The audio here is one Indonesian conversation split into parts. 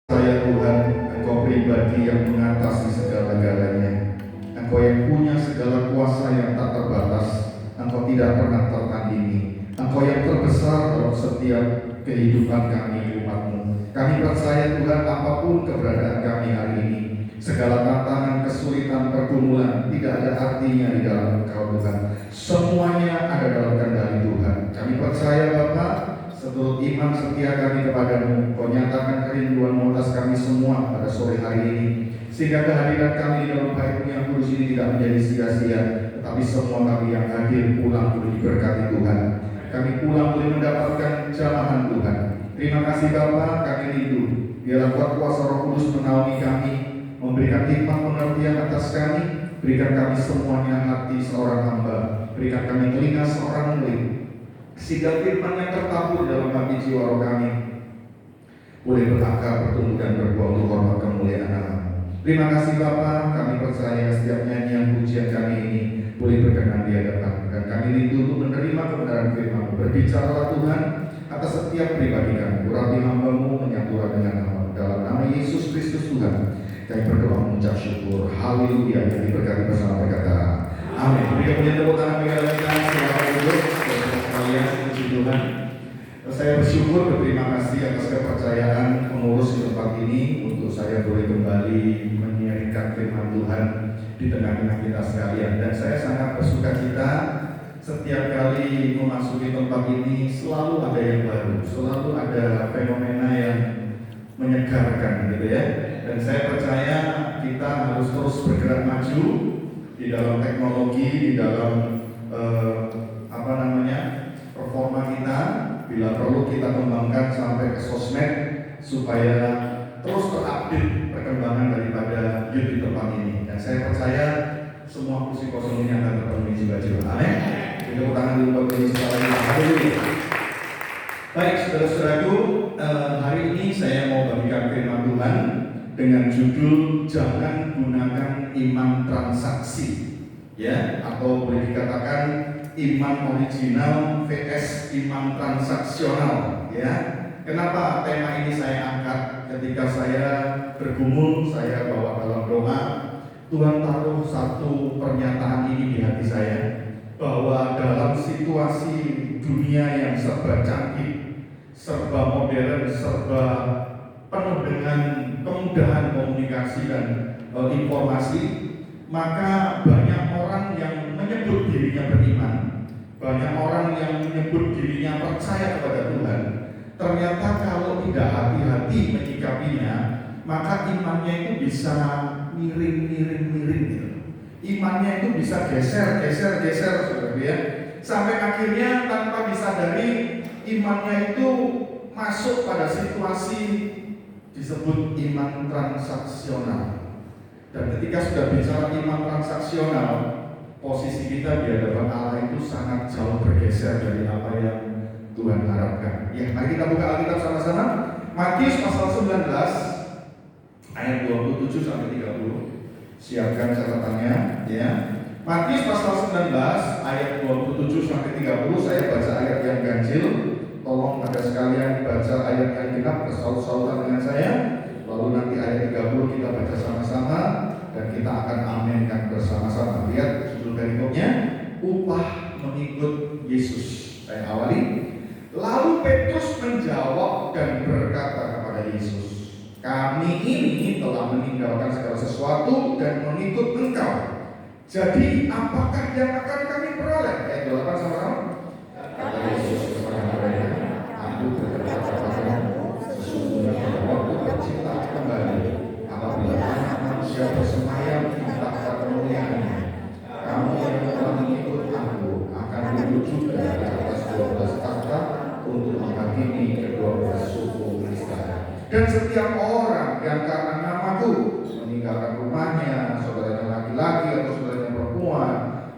Saya Tuhan, Engkau pribadi yang mengatasi segala-galanya. Engkau yang punya segala kuasa yang tak terbatas. Engkau tidak pernah tertandingi. Engkau yang terbesar dalam setiap kehidupan kami umat-Mu. Kami percaya Tuhan, apapun keberadaan kami hari ini, segala tantangan, kesulitan, pergumulan tidak ada artinya di dalam Engkau Tuhan. Semuanya ada dalam kendali Tuhan. Kami percaya Bapa, seturut iman setia kami kepadamu, Kau nyatakan kerinduan atas kami semua pada sore hari ini, sehingga kehadiran kami di dalam baitmu yang kudus ini tidak menjadi sia-sia, tetapi semua kami yang hadir pulang boleh diberkati Tuhan. Kami pulang boleh mendapatkan jamahan Tuhan. Terima kasih Bapa, kami rindu. Biarlah kuat kuasa Roh Kudus menaungi kami, memberikan hikmat pengertian atas kami. Berikan kami semuanya hati seorang hamba, berikan kami telinga seorang murid, sehingga firman yang tertabur dalam hati jiwa roh kami boleh berakar, bertumbuh dan berbuah untuk hormat kemuliaan nama-Mu. Terima kasih Bapa, kami percaya setiap nyanyian pujian kami ini boleh berkenan di hadapan, dan kami rindu untuk menerima kebenaran firman-Mu. Berbicaralah Tuhan atas setiap pribadi kami, urapi hamba-Mu, menyatulah dengan nama-Mu. Dalam nama Yesus Kristus Tuhan kami berdoa mengucap syukur. Haleluya. Yang diberkati bersama berkata amin. Berikan pujian tepuk tangan bagi kita. Silakan duduk. Sekalian puji Tuhan. Saya bersyukur, berterima kasih atas kepercayaan pengurus di tempat ini untuk saya boleh kembali menyiarkan firman Tuhan di tengah-tengah kita sekalian. Dan saya sangat bersukacita setiap kali memasuki tempat ini selalu ada yang baru, selalu ada fenomena yang menyegarkan gitu ya. Dan saya percaya kita harus terus bergerak maju di dalam teknologi, di dalam performa kita. Bila perlu kita kembangkan sampai ke sosmed supaya terus terupdate perkembangan daripada youth di tempat ini. Dan saya percaya semua kursi kosong ini akan terpenuhi jiwa-jiwa. Amin. Tepuk tangan dulu buat diri sekalian. Haleluya. Baik, saudara-saudaraku, hari ini saya mau bagikan firman Tuhan dengan judul jangan gunakan iman transaksi, ya, atau boleh dikatakan iman original vs iman transaksional, ya. Kenapa tema ini saya angkat? Ketika saya bergumul, saya bawa dalam doa, Tuhan taruh satu pernyataan ini di hati saya, bahwa dalam situasi dunia yang serba canggih, serba modern, serba penuh dengan kemudahan komunikasi dan informasi, maka banyak orang yang menyebut dirinya beriman, banyak orang yang menyebut dirinya percaya kepada Tuhan. Ternyata kalau tidak hati-hati menyikapinya, maka imannya itu bisa miring gitu. Imannya itu bisa geser, saudara ya. Sampai akhirnya tanpa disadari imannya itu masuk pada situasi disebut iman transaksional. Dan ketika sudah bicara iman transaksional, posisi kita di hadapan Allah itu sangat jauh bergeser dari apa yang Tuhan harapkan. Ya, mari kita buka Alkitab sama-sama. Matius pasal 19 ayat 27 sampai 30. Siapkan catatannya, ya. Matius pasal 19 ayat 27 sampai 30. Saya baca ayat yang ganjil. Tolong ada sekalian baca ayat yang genap bersaut-sautan dengan saya. Lalu nanti ayat 30 kita baca sama-sama dan kita akan aminkan bersama-sama. Lihat judul perikopnya, upah mengikut Yesus. Saya awali. Lalu Petrus menjawab dan berkata kepada Yesus, kami ini telah meninggalkan segala sesuatu dan mengikut Engkau. Jadi apakah yang akan kami peroleh? Ayat 8 sama-sama. Kata Yesus kepada mereka, aku berkata kepadamu, sesungguhnya pada waktu tercipta kembali, apabila Anak Manusia bersemayam di takhta kemuliaannya, kamu yang telah mengikut aku akan duduk juga di atas 12 takhta untuk menghakimi kedua belas suku Israel. Dan setiap orang yang karena namaku meninggalkan rumahnya, saudaranya laki-laki atau saudaranya perempuan,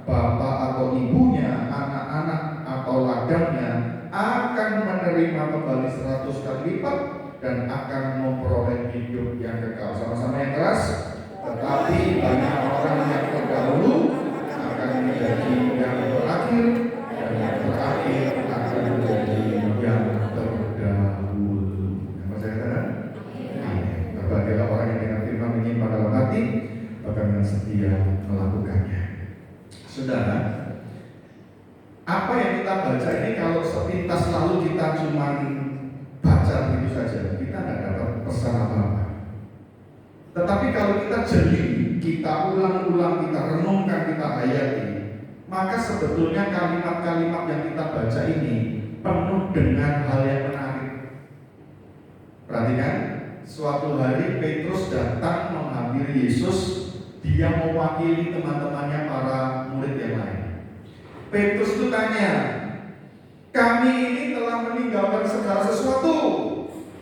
bapak atau ibunya, anak-anak atau ladangnya, akan menerima kembali 100 kali lipat dan akan memperoleh hidup yang kekal. Sama-sama yang keras. Tetapi banyak orang yang terdahulu akan menjadi yang terakhir, dan yang terakhir akan menjadi yang terdahulu. Apa saya katakan? berbahagialah orang yang dengan firman menyimpan dalam hati, bahkan dengan setia melakukannya. Saudara, apa yang kita baca ini kalau sepintas lalu kita cuma baca begitu saja, kita tidak dapat pesan apa-apa. Tetapi kalau kita jeli, kita ulang-ulang, kita renungkan, kita hayati, maka sebetulnya kalimat-kalimat yang kita baca ini penuh dengan hal yang menarik. Perhatikan, suatu hari Petrus datang menghampiri Yesus. Dia mewakili teman-temannya para murid yang lain. Petrus itu tanya, kami ini telah meninggalkan segala sesuatu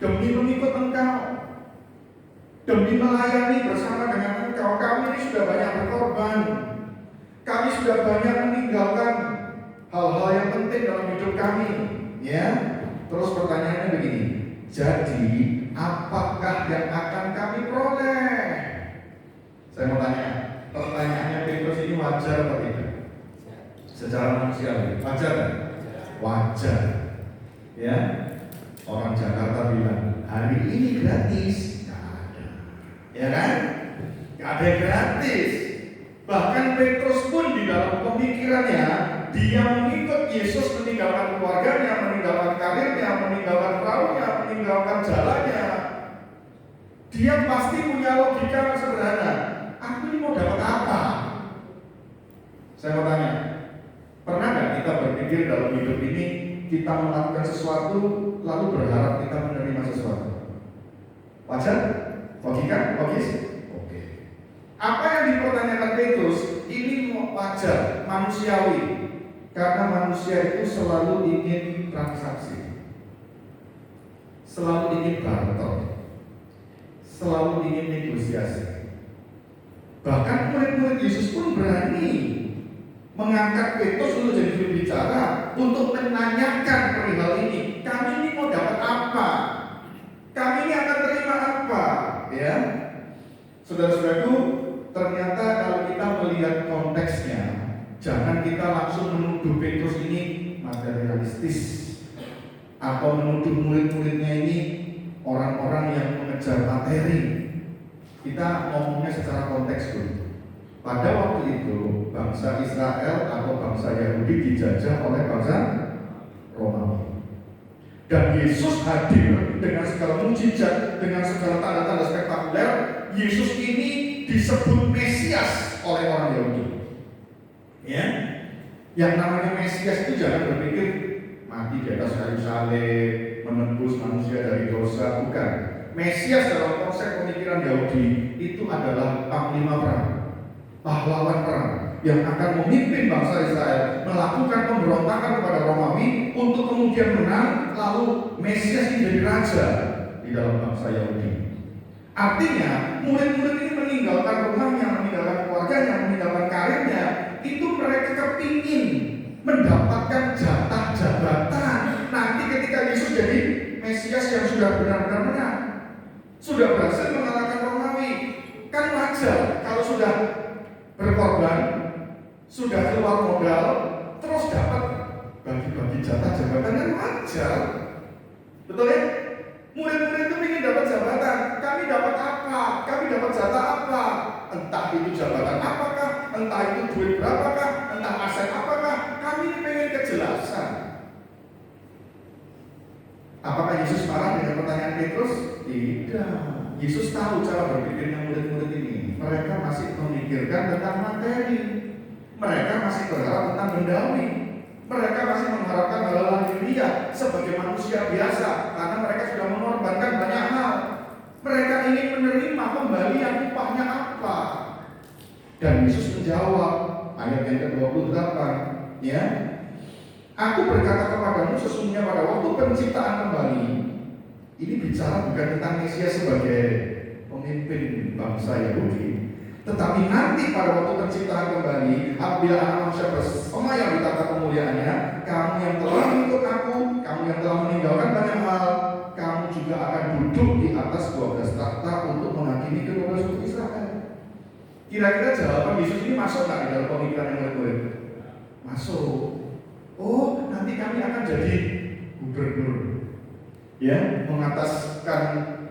demi mengikut Engkau, demi melayani bersama dengan Engkau. Kami ini sudah banyak berkorban, kami sudah banyak meninggalkan hal-hal yang penting dalam hidup kami. Ya, terus pertanyaannya begini, jadi apakah yang akan kami peroleh? Saya mau tanya, pertanyaannya Petrus ini wajar atau tidak? Secara manusiawi, wajar kan? Wajar. Ya, orang Jakarta bilang hari ini gratis, nggak ada. Ya kan? Nggak ada gratis. Bahkan Petrus pun di dalam pemikirannya, dia mengikut Yesus, meninggalkan keluarganya, meninggalkan karirnya, meninggalkan perahunya, meninggalkan jalannya. Dia pasti punya logika sederhana. Aku ini mau dapat apa? Saya mau tanya, pernah nggak kita berpikir dalam hidup ini kita melakukan sesuatu lalu berharap kita menerima sesuatu? Wajar? Logika? Logis? Oke. Apa yang dipertanyakan Petrus ini wajar, manusiawi, karena manusia itu selalu ingin transaksi, selalu ingin barter, selalu ingin negosiasi. Bahkan murid-murid Yesus pun berani mengangkat Petrus untuk jadi juru bicara, untuk menanyakan perihal ini. Kami ini mau dapat apa? Kami ini akan terima apa? Ya, saudara-saudaraku, ternyata kalau kita melihat konteksnya, jangan kita langsung menuduh Petrus ini materialistis atau menuduh murid-muridnya ini orang-orang yang mengejar materi. Kita ngomongnya secara konteks dulu. Pada waktu itu bangsa Israel atau bangsa Yahudi dijajah oleh bangsa Romawi. Dan Yesus hadir dengan segala mujizat, dengan segala tanda-tanda spektakuler. Yesus ini disebut Mesias oleh orang Yahudi. Ya, yang namanya Mesias itu jangan berpikir mati di atas kayu salib, menebus manusia dari dosa, bukan. Mesias dalam konsep pemikiran Yahudi itu adalah panglima perang, pahlawan perang yang akan memimpin bangsa Israel melakukan pemberontakan kepada Romawi untuk kemudian menang, lalu Mesias ini jadi raja di dalam bangsa Yahudi. Artinya murid-murid ini meninggalkan rumahnya, meninggalkan keluarganya, meninggalkan karirnya, itu mereka kepingin mendapatkan jatah jabatan nanti ketika Yesus jadi Mesias yang sudah benar-benar menang, sudah berhasil mengalahkan Romawi. Kan wajar kalau sudah berkorban, sudah keluar modal, terus dapat bagi-bagi jatah jabatan, kan wajar. Betul ya? Murid-murid itu ingin dapat jabatan. Kami dapat apa? Kami dapat jatah apa? Entah itu jabatan apakah, entah itu duit berapakah, entah aset apakah. Kami ini pengen kejelasan. Apakah Yesus marah dengan pertanyaan Petrus? Tidak. Yesus tahu cara berpikirnya murid-murid ini. Mereka masih memikirkan tentang materi. Mereka masih berharap tentang bendawi. Mereka masih mengharapkan hal-hal lahiriah sebagai manusia biasa, karena mereka sudah mengorbankan banyak hal. Mereka ingin menerima pembalian upahnya apa? Dan Yesus menjawab, ayat yang ke-28, ya. Aku berkata kepadamu, sesungguhnya pada waktu penciptaan kembali, ini bicara bukan tentang Mesias sebagai pemimpin bangsa Yahudi, tetapi nanti pada waktu penciptaan kembali, apabila anak manusia bersemayam di tata kemuliaannya, kamu yang telah mengikut aku, kamu yang telah meninggalkan banyak hal, kamu juga akan duduk di atas 12 takhta untuk menghakimi ke-12 suku Israel. Kira-kira jawaban Yesus ini masuk nggak di dalam pemikiran yang murid-murid? Masuk. Oh, nanti kami akan jadi gubernur, ya, mengataskan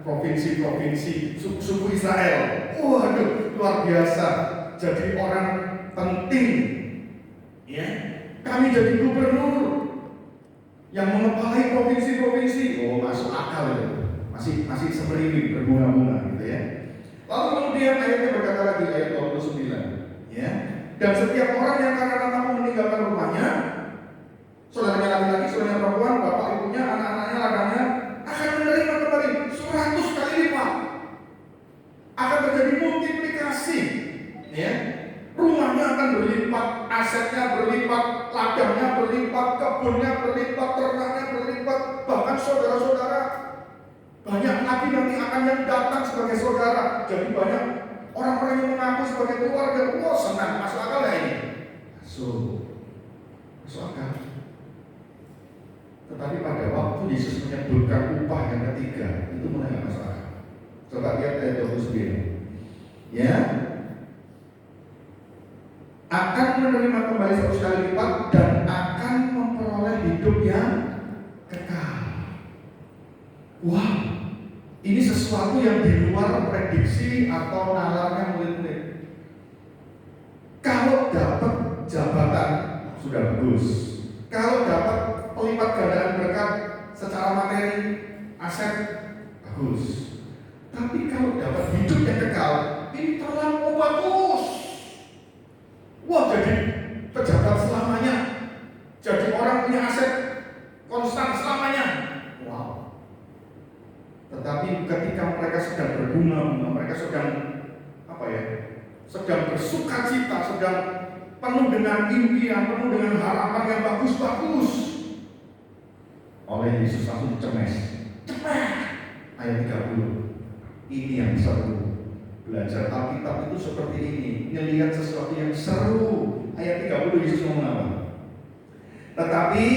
provinsi-provinsi suku Israel. Waduh, luar biasa. Jadi orang penting. Ya, kami jadi gubernur yang mengepalai provinsi-provinsi. Oh, masuk akal itu. Masih seperti berbunga-bunga gitu ya. Lalu kemudian ayatnya berkata lagi, ayat 29, ya. Dan setiap orang yang karena namaku meninggalkan rumahnya, saudaranya laki-laki, saudaranya perempuan, bapak ibunya, anak-anaknya, ladangnya, akan menerima kembali 100 kali lipat. Akan terjadi multiplikasi, ya. Rumahnya akan berlipat, asetnya berlipat, ladangnya berlipat, kebunnya berlipat, ternaknya berlipat, bahkan saudara-saudara banyak lagi nanti akan yang datang sebagai saudara. Jadi banyak orang-orang yang mengaku sebagai keluarga. Wah, senang, masuk akal ya ini? Masuk akal. Tetapi pada waktu Yesus menyebutkan upah yang ketiga, itu mulai nggak masuk akal. Coba lihat ayat 29. Ya, akan menerima kembali 100 kali lipat dan akan memperoleh hidup yang kekal. Wah, ini sesuatu yang di luar prediksi atau nalarnya murid-murid. Kalau dapat jabatan sudah bagus. Kalau dapat pelipat gandaan berkat secara materi, aset, bagus. Tapi kalau dapat hidup yang kekal, ini terlalu bagus. Wah, jadi pejabat selamanya, jadi orang punya aset konstan selamanya. Wow. Tetapi ketika mereka sedang berbunga-bunga, mereka sedang sedang bersuka cita, sedang penuh dengan impian, penuh dengan harapan yang bagus-bagus, oleh Yesus langsung cemes. Ayat 30. Ini yang seru. Belajar Alkitab itu seperti ini, ngelihat sesuatu yang seru. Ayat 30 Yesus ngomong apa? Tetapi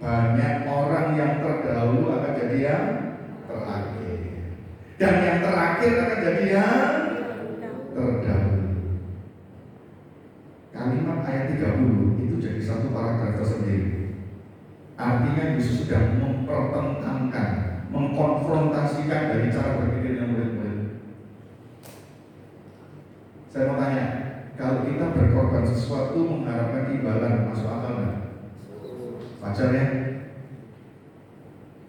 banyak orang yang terdahulu akan jadi yang terakhir, dan yang terakhir akan jadi yang terdahulu. Kalimat ayat 30 itu jadi satu paragraf tersendiri. Artinya Yesus sudah mempertentangkan, mengkonfrontasikan dari cara berpikir yang murid-murid. Saya mau tanya, kalau kita berkorban sesuatu mengharapkan imbalan, masuk akal nggak? Wajar ya?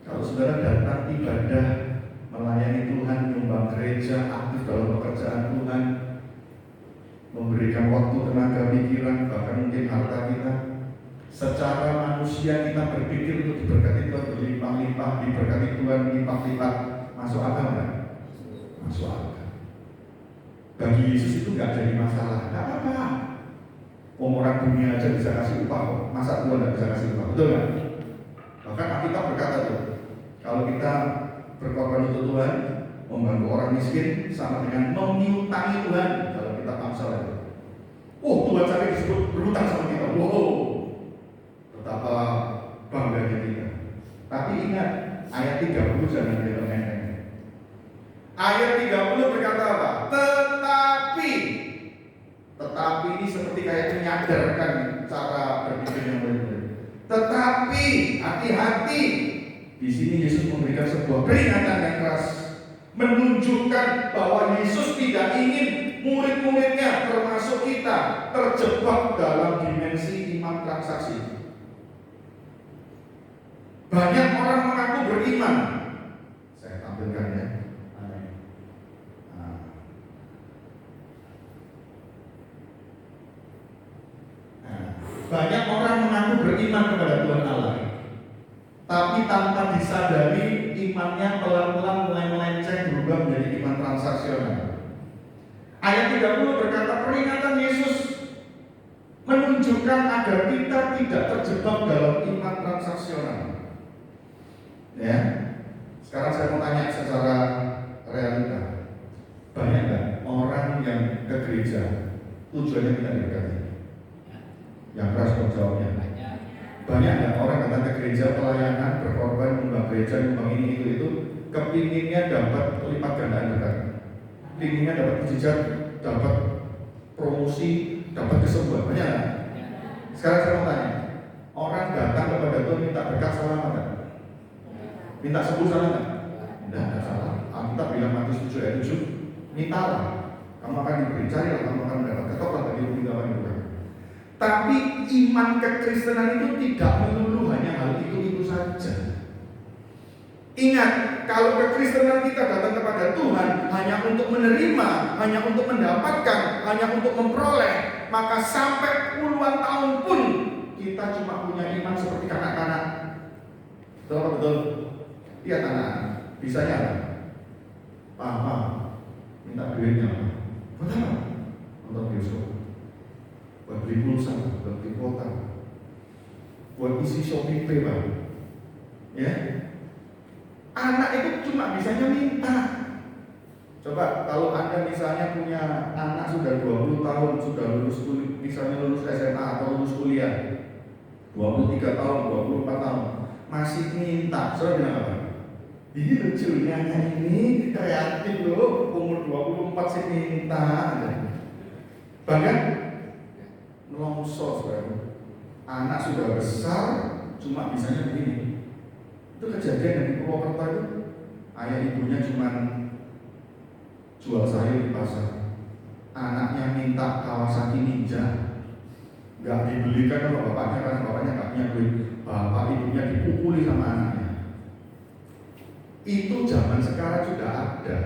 Kalau saudara datang ibadah, melayani Tuhan, menyumbang gereja, aktif dalam pekerjaan Tuhan, memberikan waktu, tenaga, pikiran, bahkan mungkin harta kita, secara manusia kita berpikir untuk diberkati Tuhan berlimpah-limpah, diberkati Tuhan limpah-limpah, masuk akal nggak? Masuk akal. Bagi Yesus itu nggak jadi masalah, nggak apa-apa. Orang dunia aja bisa kasih upah, masa Tuhan nggak bisa kasih upah, betul nggak? Bahkan Alkitab berkata tuh, kalau kita berkorban untuk Tuhan, membantu orang miskin sama dengan mengutangi Tuhan. Kalau kita Amsal itu, Tuhan sampai disebut berhutang sama kita. Wow, betapa bangganya kita. Tapi ingat, ayat 30 jangan dieleng-eleng. Ayat 30 berkata apa? Tetapi ini seperti kayak menyadarkan cara berpikir yang benar. Tetapi hati-hati. Di sini Yesus memberikan sebuah peringatan yang keras, menunjukkan bahwa Yesus tidak ingin murid-muridnya termasuk kita terjebak dalam dimensi iman transaksi. Banyak orang mengaku beriman. Saya tampilkan ya. Banyak orang mengaku beriman kepada Tuhan Allah, tapi tanpa disadari imannya pelan-pelan mulai melenceng, berubah menjadi iman transaksional. Ayat 30 berkata peringatan Yesus menunjukkan agar kita tidak terjebak dalam iman transaksional. Ya, sekarang saya mau tanya secara realita, banyak nggak orang yang ke gereja tujuannya tidak diberkati? Yang keras dong jawabnya. Banyak nggak orang datang ke gereja, pelayanan, berkorban, menyumbang gereja, menyumbang ini itu kepinginnya dapat lipat gandaan berkat, kepinginnya dapat mujizat, dapat promosi, dapat kesembuhan. Banyak nggak? Sekarang saya mau tanya, orang datang kepada Tuhan minta berkat salah nggak? Minta sembuh salah nggak? Tidak salah. Alkitab bilang Matius 7 ayat 7, mintalah, kamu akan diberi, carilah, kamu akan mendapat, ketoklah bagi pintu bukan. Tapi iman kekristenan itu tidak melulu hanya hal itu saja. Ingat, kalau kekristenan kita datang kepada Tuhan hanya untuk menerima, hanya untuk mendapatkan, hanya untuk memperoleh, maka sampai puluhan tahun pun kita cuma punya iman seperti kanak-kanak. Betul? Lihat anak, bisanya apa? Papa minta duitnya apa? Buat apa? Untuk bioskop, buat beli pulsa, buat beli kuota, buat isi Shopee Pay, Pak. Ya, anak itu cuma bisanya minta. Coba kalau Anda misalnya punya anak sudah 20 tahun, sudah lulus kuliah, misalnya lulus SMA atau lulus kuliah, 23 tahun, 24 tahun, masih minta, saya bilang apa? Ini lucunya ini kreatif loh, umur 24 sih minta. Bahkan melongso, saudara. Anak sudah besar, cuma bisanya begini. Itu kejadian di Purwokerto itu, ayah ibunya cuma jual sayur di pasar. Anaknya minta Kawasaki Ninja, nggak dibelikan sama bapaknya karena bapaknya nggak punya duit. Bapak ibunya dipukuli sama anaknya. Itu zaman sekarang sudah ada.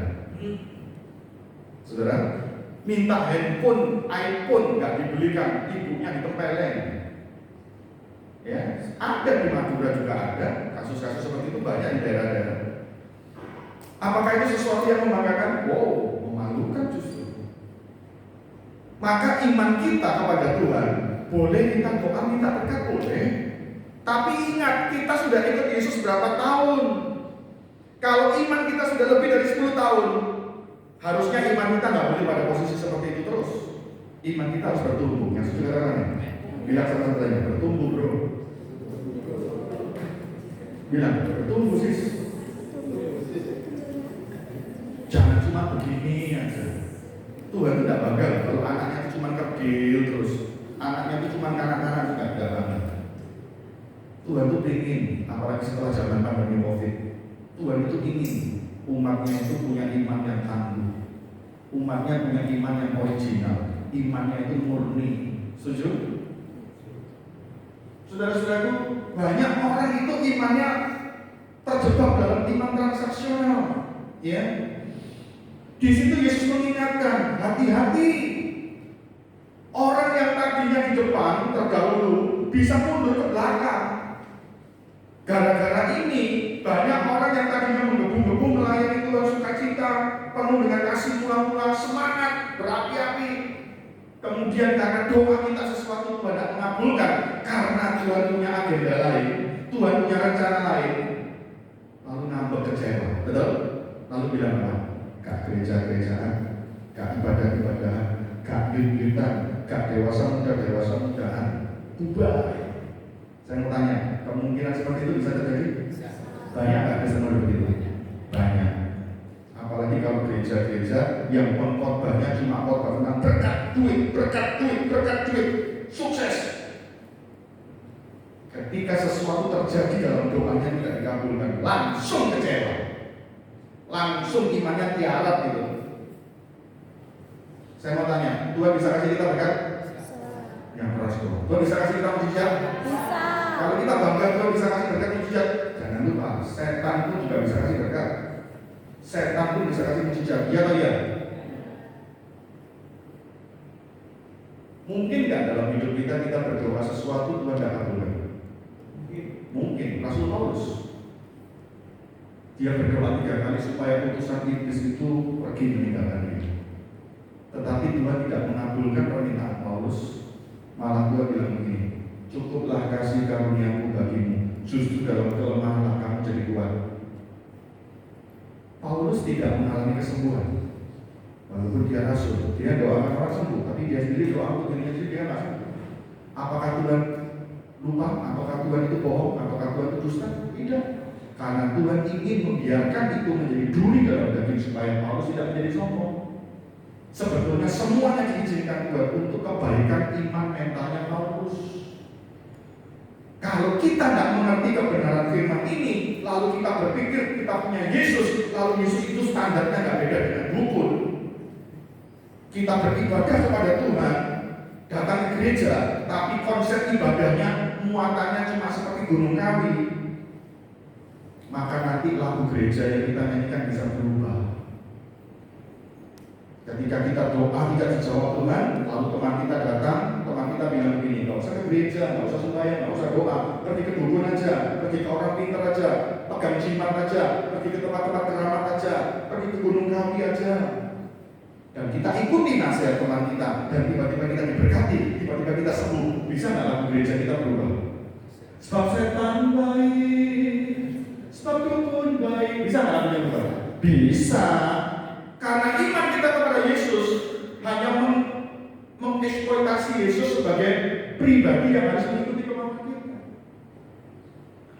Saudara, minta handphone, iPhone nggak dibelikan, ibunya ditempelin. Ya, ada di Madura juga ada kasus-kasus seperti itu, banyak di daerah-daerah. Apakah itu sesuatu yang membanggakan? Wow, memalukan justru. Maka iman kita kepada Tuhan, boleh kita doa minta berkat, boleh. Tapi ingat, kita sudah ikut Yesus berapa tahun? Kalau iman kita sudah lebih dari 10 tahun, harusnya iman kita nggak boleh pada posisi seperti itu terus. Iman kita harus bertumbuh. Yang setuju katakan, bilang sama saya, bertumbuh bro. Bilang, bertumbuh sis. Jangan cuma begini aja. Tuhan tidak bangga kalau anaknya itu cuma kerdil terus, anaknya itu cuma kanak-kanak juga tidak bangga. Tuhan itu ingin, apalagi setelah zaman pandemi COVID, Tuhan itu ingin umatnya itu punya iman yang tangguh, umatnya punya iman yang original, imannya itu murni. Setuju? Saudara-saudaraku, banyak orang itu imannya terjebak dalam iman transaksional, ya. Di situ Yesus mengingatkan, hati-hati. Orang yang tadinya di depan terdahulu bisa mundur ke belakang. Gara-gara ini banyak orang yang tadinya menggebu-gebu melayani Tuhan sukacita, penuh dengan kasih mula-mula, semangat, berapi-api. Kemudian karena doa minta sesuatu Tuhan tidak mengabulkan, karena Tuhan punya agenda lain, Tuhan punya rencana lain, lalu ngambek kecewa, betul? Lalu bilang apa? Gak gereja-gerejaan, gak ibadah-ibadahan, gak yud-yudan, gak dewasa mudahan, bubar. Saya mau tanya, kemungkinan seperti itu bisa terjadi? Banyak gak Kristen begitu? Banyak. Apalagi kalau gereja-gereja yang pengkhotbahnya cuma khotbah tentang berkat duit, sukses. Ketika sesuatu terjadi dalam doanya tidak dikabulkan, langsung kecewa, langsung imannya tiarap gitu. Saya mau tanya, Tuhan bisa kasih kita berkat? Yang keras tuh. Tuhan bisa kasih kita mujizat? Bisa. Kalau kita bangga Tuhan bisa kasih berkat mujizat, jangan lupa setan pun juga bisa kasih berkat. Setan pun bisa kasih mujizat, iya atau iya? Mungkin nggak dalam hidup kita berdoa sesuatu Tuhan tidak kabulkan? Mungkin. Rasul Paulus, dia berdoa 3 kali supaya utusan iblis itu pergi meninggalkan dia. Tetapi Tuhan tidak mengabulkan permintaan Paulus. Malah Tuhan bilang begini, cukuplah kasih karuniaku bagimu, justru dalam kelemahanlah kamu jadi kuat. Paulus tidak mengalami kesembuhan, walaupun dia rasul. Dia doakan orang sembuh, tapi dia sendiri doa untuk dirinya sendiri, dia nggak sembuh. Apakah Tuhan lupa? Apakah Tuhan itu bohong? Apakah Tuhan itu dusta? Tidak. Karena Tuhan ingin membiarkan itu menjadi duri dalam daging supaya Paulus tidak menjadi sombong. Sebetulnya semuanya diizinkan Tuhan untuk kebaikan iman mentalnya Paulus. Kalau kita tidak mengerti kebenaran firman ini, lalu kita berpikir kita punya Yesus, lalu Yesus itu standarnya nggak beda dengan dukun. Kita beribadah kepada Tuhan, datang ke gereja, tapi konsep ibadahnya muatannya cuma seperti gunung kawi, maka nanti lagu gereja yang kita nyanyikan bisa berubah. Ketika kita doa tidak dijawab Tuhan, lalu teman kita datang, teman kita bilang begini, nggak usah ke gereja, nggak usah sembahyang, nggak usah doa, pergi ke dukun aja, pergi ke orang pintar aja, pegang jimat aja, pergi ke tempat-tempat keramat aja, pergi ke gunung kawi aja. Dan kita ikuti nasihat teman kita, dan tiba-tiba kita diberkati, tiba-tiba kita sembuh. Bisa nggak lagu gereja kita berubah? Sebab setan baik, sebab dukun baik. Bisa nggak lagunya berubah? Bisa. Karena iman kita kepada Yesus hanya mengeksploitasi Yesus sebagai pribadi yang harus mengikuti kemauan kita.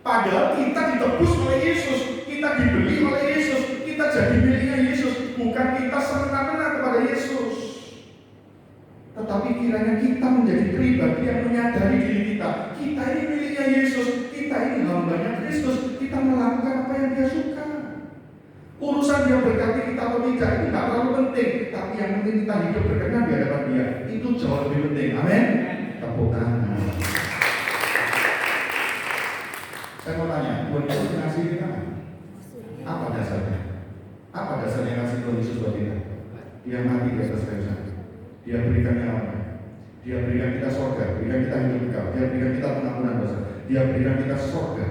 Padahal kita ditebus oleh Yesus, kita dibeli oleh Yesus, kita jadi miliknya Yesus, bukan kita semena-mena kepada Yesus. Tetapi kiranya kita menjadi pribadi yang menyadari diri kita. Kita ini miliknya Yesus, kita ini hambanya Kristus, kita melakukan apa yang Dia suka. Urusan Dia berkati kita atau tidak itu tidak terlalu penting, tapi yang penting kita hidup berkenan di hadapan Dia, itu jauh lebih penting. Amin. Tepuk tangan. Saya mau tanya, Tuhan Yesus ngasih kita apa dasarnya? Apa dasarnya ngasih Tuhan Yesus buat kita? Dia mati di atas kayu salib. Dia berikan nyawanya. Dia berikan kita surga, berikan kita hidup kekal. Dia berikan kita pengampunan dosa. Dia berikan kita surga.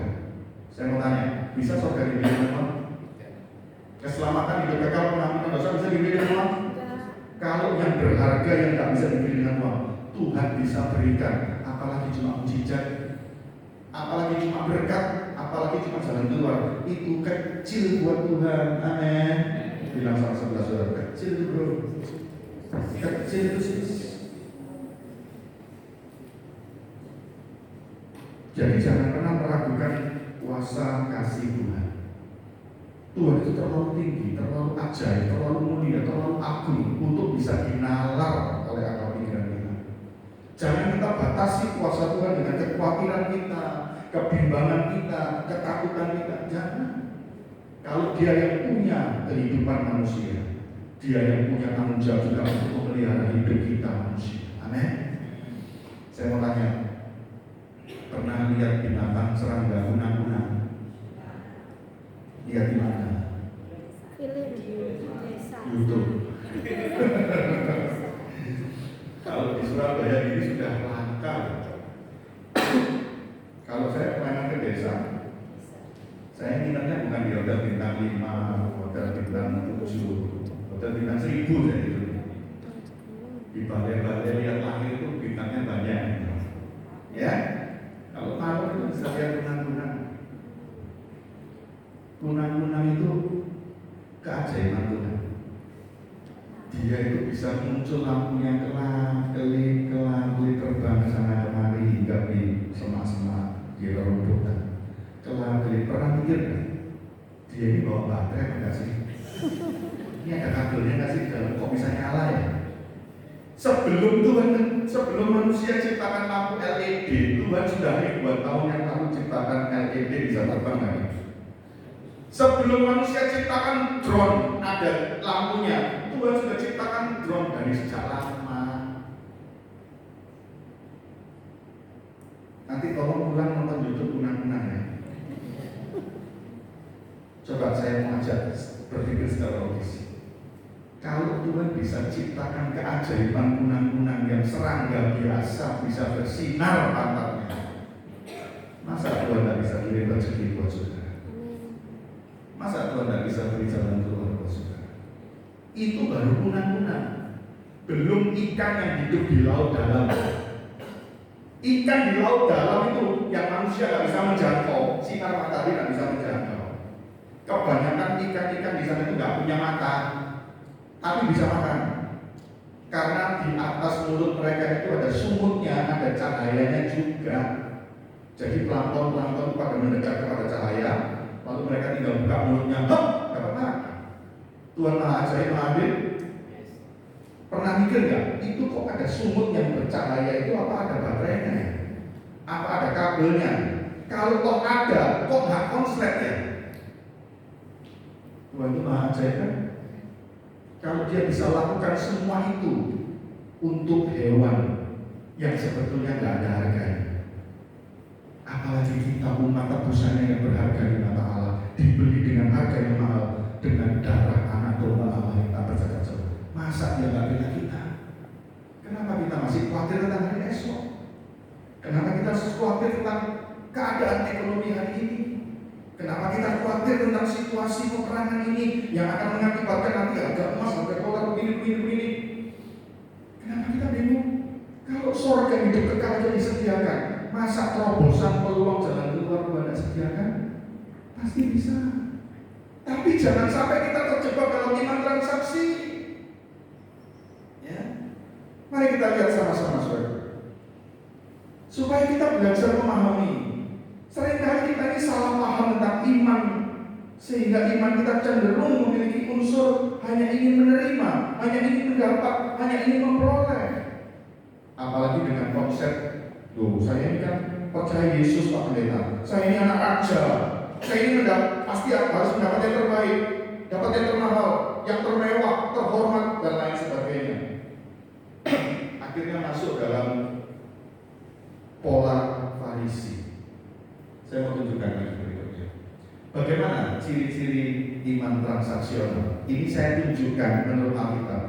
Saya mau tanya, bisa surga dibeli dengan keselamatan hidup kekal, pengampunan dosa bisa dibeli dengan uang? Kalau yang berharga yang tak bisa dibeli dengan uang, Tuhan bisa berikan. Apalagi cuma mujizat, apalagi cuma berkat, apalagi cuma jalan keluar. Itu kecil buat Tuhan. Amin. Bilang sama sebelah saudara, kecil itu bro, kecil itu sih. Jadi jangan pernah meragukan kuasa kasih Tuhan. Tuhan itu terlalu tinggi, terlalu ajaib, terlalu mulia, terlalu agung untuk bisa dinalar oleh akal pikiran kita. Jangan kita batasi kuasa Tuhan dengan kekhawatiran kita, kebimbangan kita, ketakutan kita. Jangan. Kalau Dia yang punya kehidupan manusia, Dia yang punya tanggung jawab juga untuk memelihara hidup kita manusia. Amin. Saya mau tanya, pernah lihat binatang serangga kunang-kunang? Lihat di mana? YouTube. Kalau di Surabaya ini sudah langka. Kalau saya pernah ke desa, saya nginepnya bukan di hotel bintang 5, hotel bintang 7, hotel bintang 1000 saya itu. Di balai-balai lihat langit itu bintangnya banyak. Ya, kalau malam itu bisa lihat kunang-kunang. Kunang-kunang itu keajaiban Tuhan. Dia itu bisa muncul lampunya kelap-kelip terbang ke sana kemari hingga di semak-semak di rerumputan. Kelap-kelip, pernah mikir kan? Dia ini bawa baterai enggak sih? Ini ada kabelnya enggak sih dalam, kok bisa nyala ya? Sebelum manusia ciptakan lampu LED, Tuhan sudah ribuan tahun yang lalu ciptakan LED bisa terbang kan? Sebelum manusia ciptakan drone ada lampunya, Tuhan sudah ciptakan drone dari sejak lama. Nanti tolong pulang nonton YouTube kunang-kunang ya. Coba saya mau ajak berpikir secara logis. Kalau Tuhan bisa ciptakan keajaiban kunang-kunang yang serangga biasa bisa bersinar pantatnya, masa Tuhan tidak bisa kirim rezeki buat saudara? Masa Tuhan tidak bisa beri jalan keluar buat saudara? Itu baru kunang-kunang, belum ikan yang hidup di laut dalam. Ikan di laut dalam itu yang manusia tidak bisa menjangkau, sinar matahari tidak bisa menjangkau. Kebanyakan ikan-ikan di sana itu tidak punya mata, tapi bisa makan. Karena di atas mulut mereka itu ada sumutnya, ada cahayanya juga. Jadi plankton pada mendekat kepada cahaya, lalu mereka tinggal buka mulutnya, dapat makan. Tuhan Maha Ajaib, Maha Adil. Pernah mikir nggak? Itu kok ada sumut yang bercahaya itu apa ada baterainya? Apa ada kabelnya? Kalau toh ada, kok nggak konslet ya? Tuhan itu maha ajaib kan? Kalau dia bisa lakukan semua itu untuk hewan yang sebetulnya nggak ada harganya, apalagi kita umat tebusannya yang berharga di mata Allah, dibeli dengan harga yang mahal, dengan darah anak domba Allah yang tak bercacat. Masa dia nggak bela kita? Kenapa kita masih khawatir tentang hari esok? Kenapa kita harus khawatir tentang keadaan ekonomi hari ini? Kenapa kita khawatir tentang situasi peperangan ini yang akan mengakibatkan nanti harga emas, harga dolar begini? Kenapa kita bingung? Kalau surga hidup kekal aja disediakan, masa terobosan peluang jalan keluar Tuhan tidak sediakan? Pasti bisa. Tapi jangan sampai kita terjebak dalam iman transaksi. Ya, mari kita lihat sama-sama saudara, supaya kita belajar memahami. Seringkali kita ini salah paham tentang iman, sehingga iman kita cenderung memiliki unsur hanya ingin menerima, hanya ingin mendapat, hanya ingin memperoleh. Apalagi dengan konsep, saya ini kan percaya Yesus Pak Pendeta, saya ini anak raja, saya ini pasti harus mendapat yang terbaik, dapat yang termahal, yang termewah, terhormat, dan lain sebagainya. Akhirnya masuk dalam pola Farisi. Saya mau tunjukkan lagi berikutnya. Bagaimana ciri-ciri iman transaksional? Ini saya tunjukkan menurut Alkitab,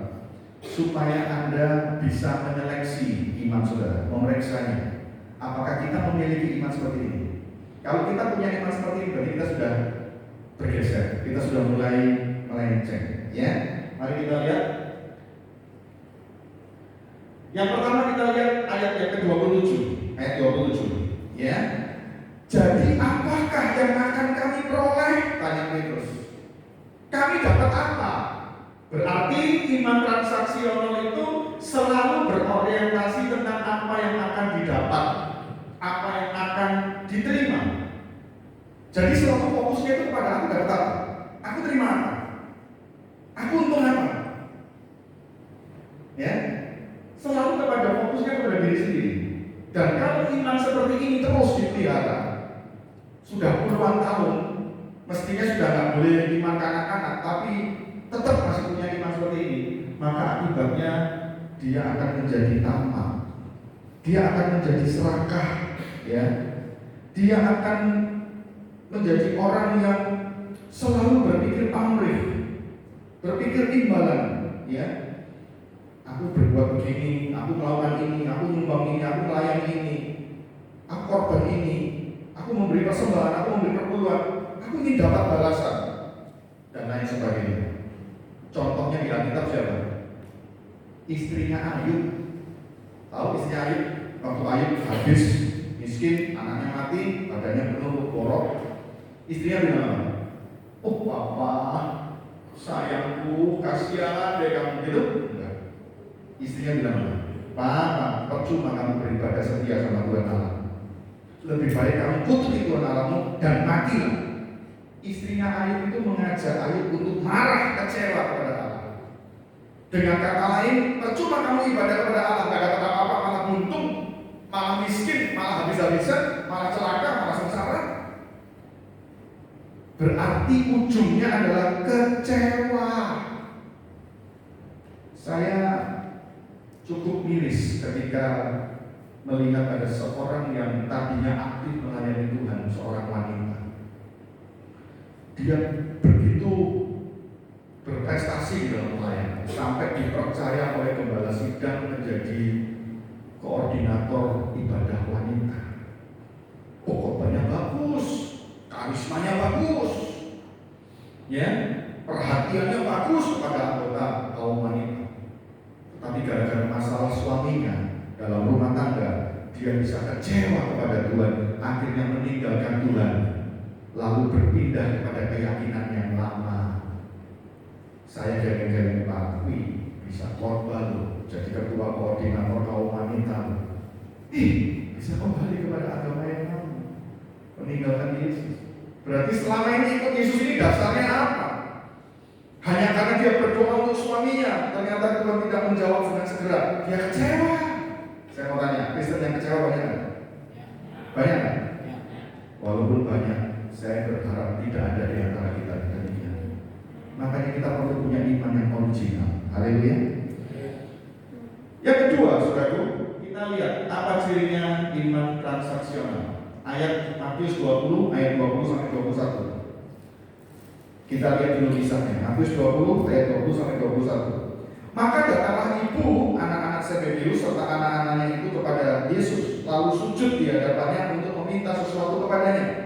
supaya Anda bisa menyeleksi iman saudara, memeriksanya. Apakah kita memiliki iman seperti ini? Kalau kita punya iman seperti ini, berarti kita sudah bergeser, kita sudah mulai melenceng. Ya, mari kita lihat. Yang pertama kita lihat ayat yang ke-27, ayat 27. Ya. Jadi apakah yang akan kami peroleh? Tanya Petrus. Kami dapat apa? Berarti iman transaksional itu selalu berorientasi tentang apa yang akan didapat, apa yang akan diterima. Jadi selalu fokusnya itu kepada aku dapat apa? Aku terima apa? Aku untung apa? Ya, selalu kepada fokusnya kepada diri sendiri. Dan kalau iman seperti ini terus dipelihara, sudah puluhan tahun, mestinya sudah nggak boleh iman kanak-kanak, tapi tetap masih punya iman seperti ini, maka akibatnya dia akan menjadi tamak, dia akan menjadi serakah, ya, dia akan menjadi orang yang selalu berpikir pamrih, berpikir imbalan, ya. Aku berbuat begini, aku melakukan ini, aku menyumbang ini, aku melayani ini, aku korban ini, aku memberi persembahan, aku memberi perpuluhan, aku ingin dapat balasan, dan lain sebagainya. Contohnya di Alkitab siapa? Istrinya Ayub. Tahu istrinya Ayub? Waktu Ayub habis miskin, anaknya mati, badannya penuh borok, istrinya bilang apa? Oh papa, sayangku, kasihan deh kamu gitu. Enggak. Istrinya bilang apa? Papa, percuma kamu beribadah setia sama Tuhan Allah. Lebih baik kamu kutuki Tuhan Allahmu dan matilah. Istrinya Ayub itu mengajak Ayub untuk marah, kecewa kepada Allah. Dengan kata lain, percuma kamu ibadah kepada Allah, gak dapat apa-apa, malah buntung, malah miskin, malah habis-habisan, malah celaka, malah sengsara. Berarti ujungnya adalah kecewa. Saya cukup miris ketika melihat ada seorang yang tadinya aktif melayani Tuhan, seorang wanita. Dia begitu berprestasi di dalam pelayanan, sampai dipercaya oleh gembala sidang menjadi koordinator ibadah wanita. Pokoknya bagus, karismanya bagus, ya, perhatiannya bagus kepada anggota kaum wanita. Tapi gara-gara masalah suaminya dalam rumah tangga, dia bisa kecewa kepada Tuhan, akhirnya meninggalkan Tuhan, lalu berpindah kepada keyakinan yang lama. Saya geleng-geleng Pak, bisa khotbah loh, jadi ketua koordinator kaum wanita. Bisa kembali kepada agama yang lama, meninggalkan Yesus. Berarti selama ini ikut Yesus ini dasarnya apa? Hanya karena dia berdoa untuk suaminya, ternyata Tuhan tidak menjawab dengan segera, dia kecewa. Saya mau tanya, Kristen yang kecewa banyak kan? walaupun banyak, saya berharap tidak ada di antara kita demikian. Makanya kita perlu punya iman yang original. Haleluya. Yang kedua, saudaraku, kita lihat apa cirinya iman transaksional. Ayat Matius 20 ayat 20 sampai 21. Kita lihat dulu kisahnya. Matius 20 ayat 20 sampai 21. Maka datanglah ibu anak-anak Zebedeus serta anak-anaknya itu kepada Yesus, lalu sujud di hadapannya untuk meminta sesuatu kepadanya.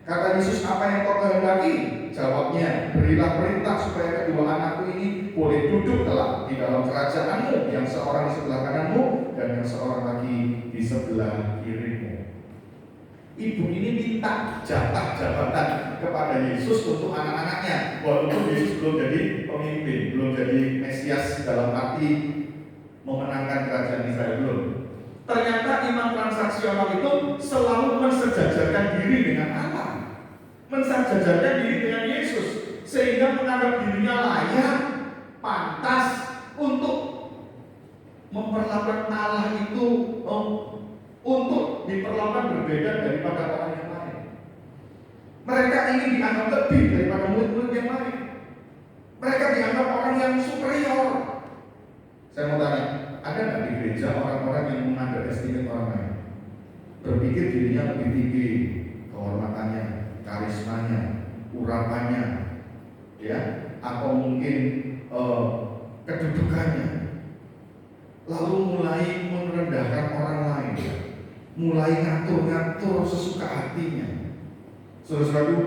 Kata Yesus, apa yang kau kehendaki? Jawabnya, berilah perintah supaya kedua anakku ini boleh duduk kelak di dalam kerajaanmu, yang seorang di sebelah kananmu dan yang seorang lagi di sebelah kirimu. Ibu ini minta jatah jabatan kepada Yesus untuk anak-anaknya, walaupun Yesus belum jadi pemimpin, belum jadi Mesias dalam arti memenangkan kerajaan Israel, belum. Ternyata iman transaksional itu selalu mensejajarkan diri dengan Allah, mensejajarkan diri dengan Yesus, sehingga menganggap dirinya layak, pantas untuk memperlakukan Allah itu untuk diperlakukan berbeda daripada orang yang lain. Mereka ingin dianggap lebih daripada murid-murid yang lain. Mereka dianggap orang yang superior. Saya mau tanya, ada nggak di gereja orang-orang yang mengunderestimate orang lain? Berpikir dirinya lebih tinggi, kehormatannya, karismanya, urapannya, ya, atau mungkin kedudukannya, lalu mulai merendahkan orang lain, mulai ngatur-ngatur sesuka hatinya. Saudara-saudaraku,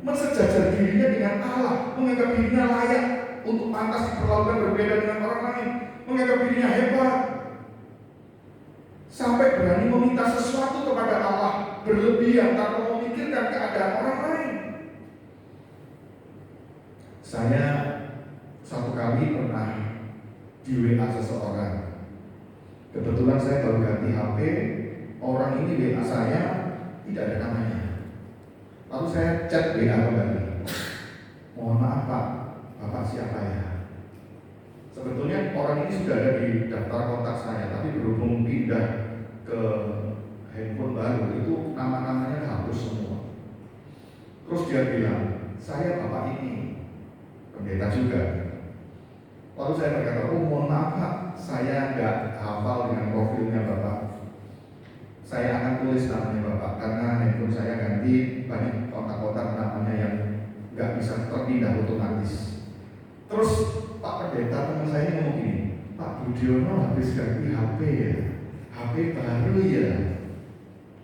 mensejajar dirinya dengan Allah, menganggap dirinya layak untuk pantas diperlakukan berbeda dengan orang lain, menganggap dirinya hebat, sampai berani meminta sesuatu kepada Allah berlebihan tanpa memikirkan keadaan orang lain. Saya satu kali pernah di WA seseorang. Kebetulan saya baru ganti HP, orang ini WA saya tidak ada namanya. Lalu saya chat WA kembali. Mohon maaf Pak, Bapak siapa ya? Sebetulnya orang ini sudah ada di daftar kontak saya, tapi berhubung pindah ke handphone baru, itu nama-namanya hapus semua. Terus dia bilang, saya Bapak ini, pendeta juga. Lalu saya berkata, oh mohon maaf Pak, saya nggak hafal dengan profilnya Bapak. Saya akan tulis namanya Bapak, karena handphone saya ganti, banyak kontak-kontak namanya yang nggak bisa terpindah otomatis. Terus Pak Pendeta teman saya ngomong gini, Pak Budiono habis ganti HP ya, HP baru ya.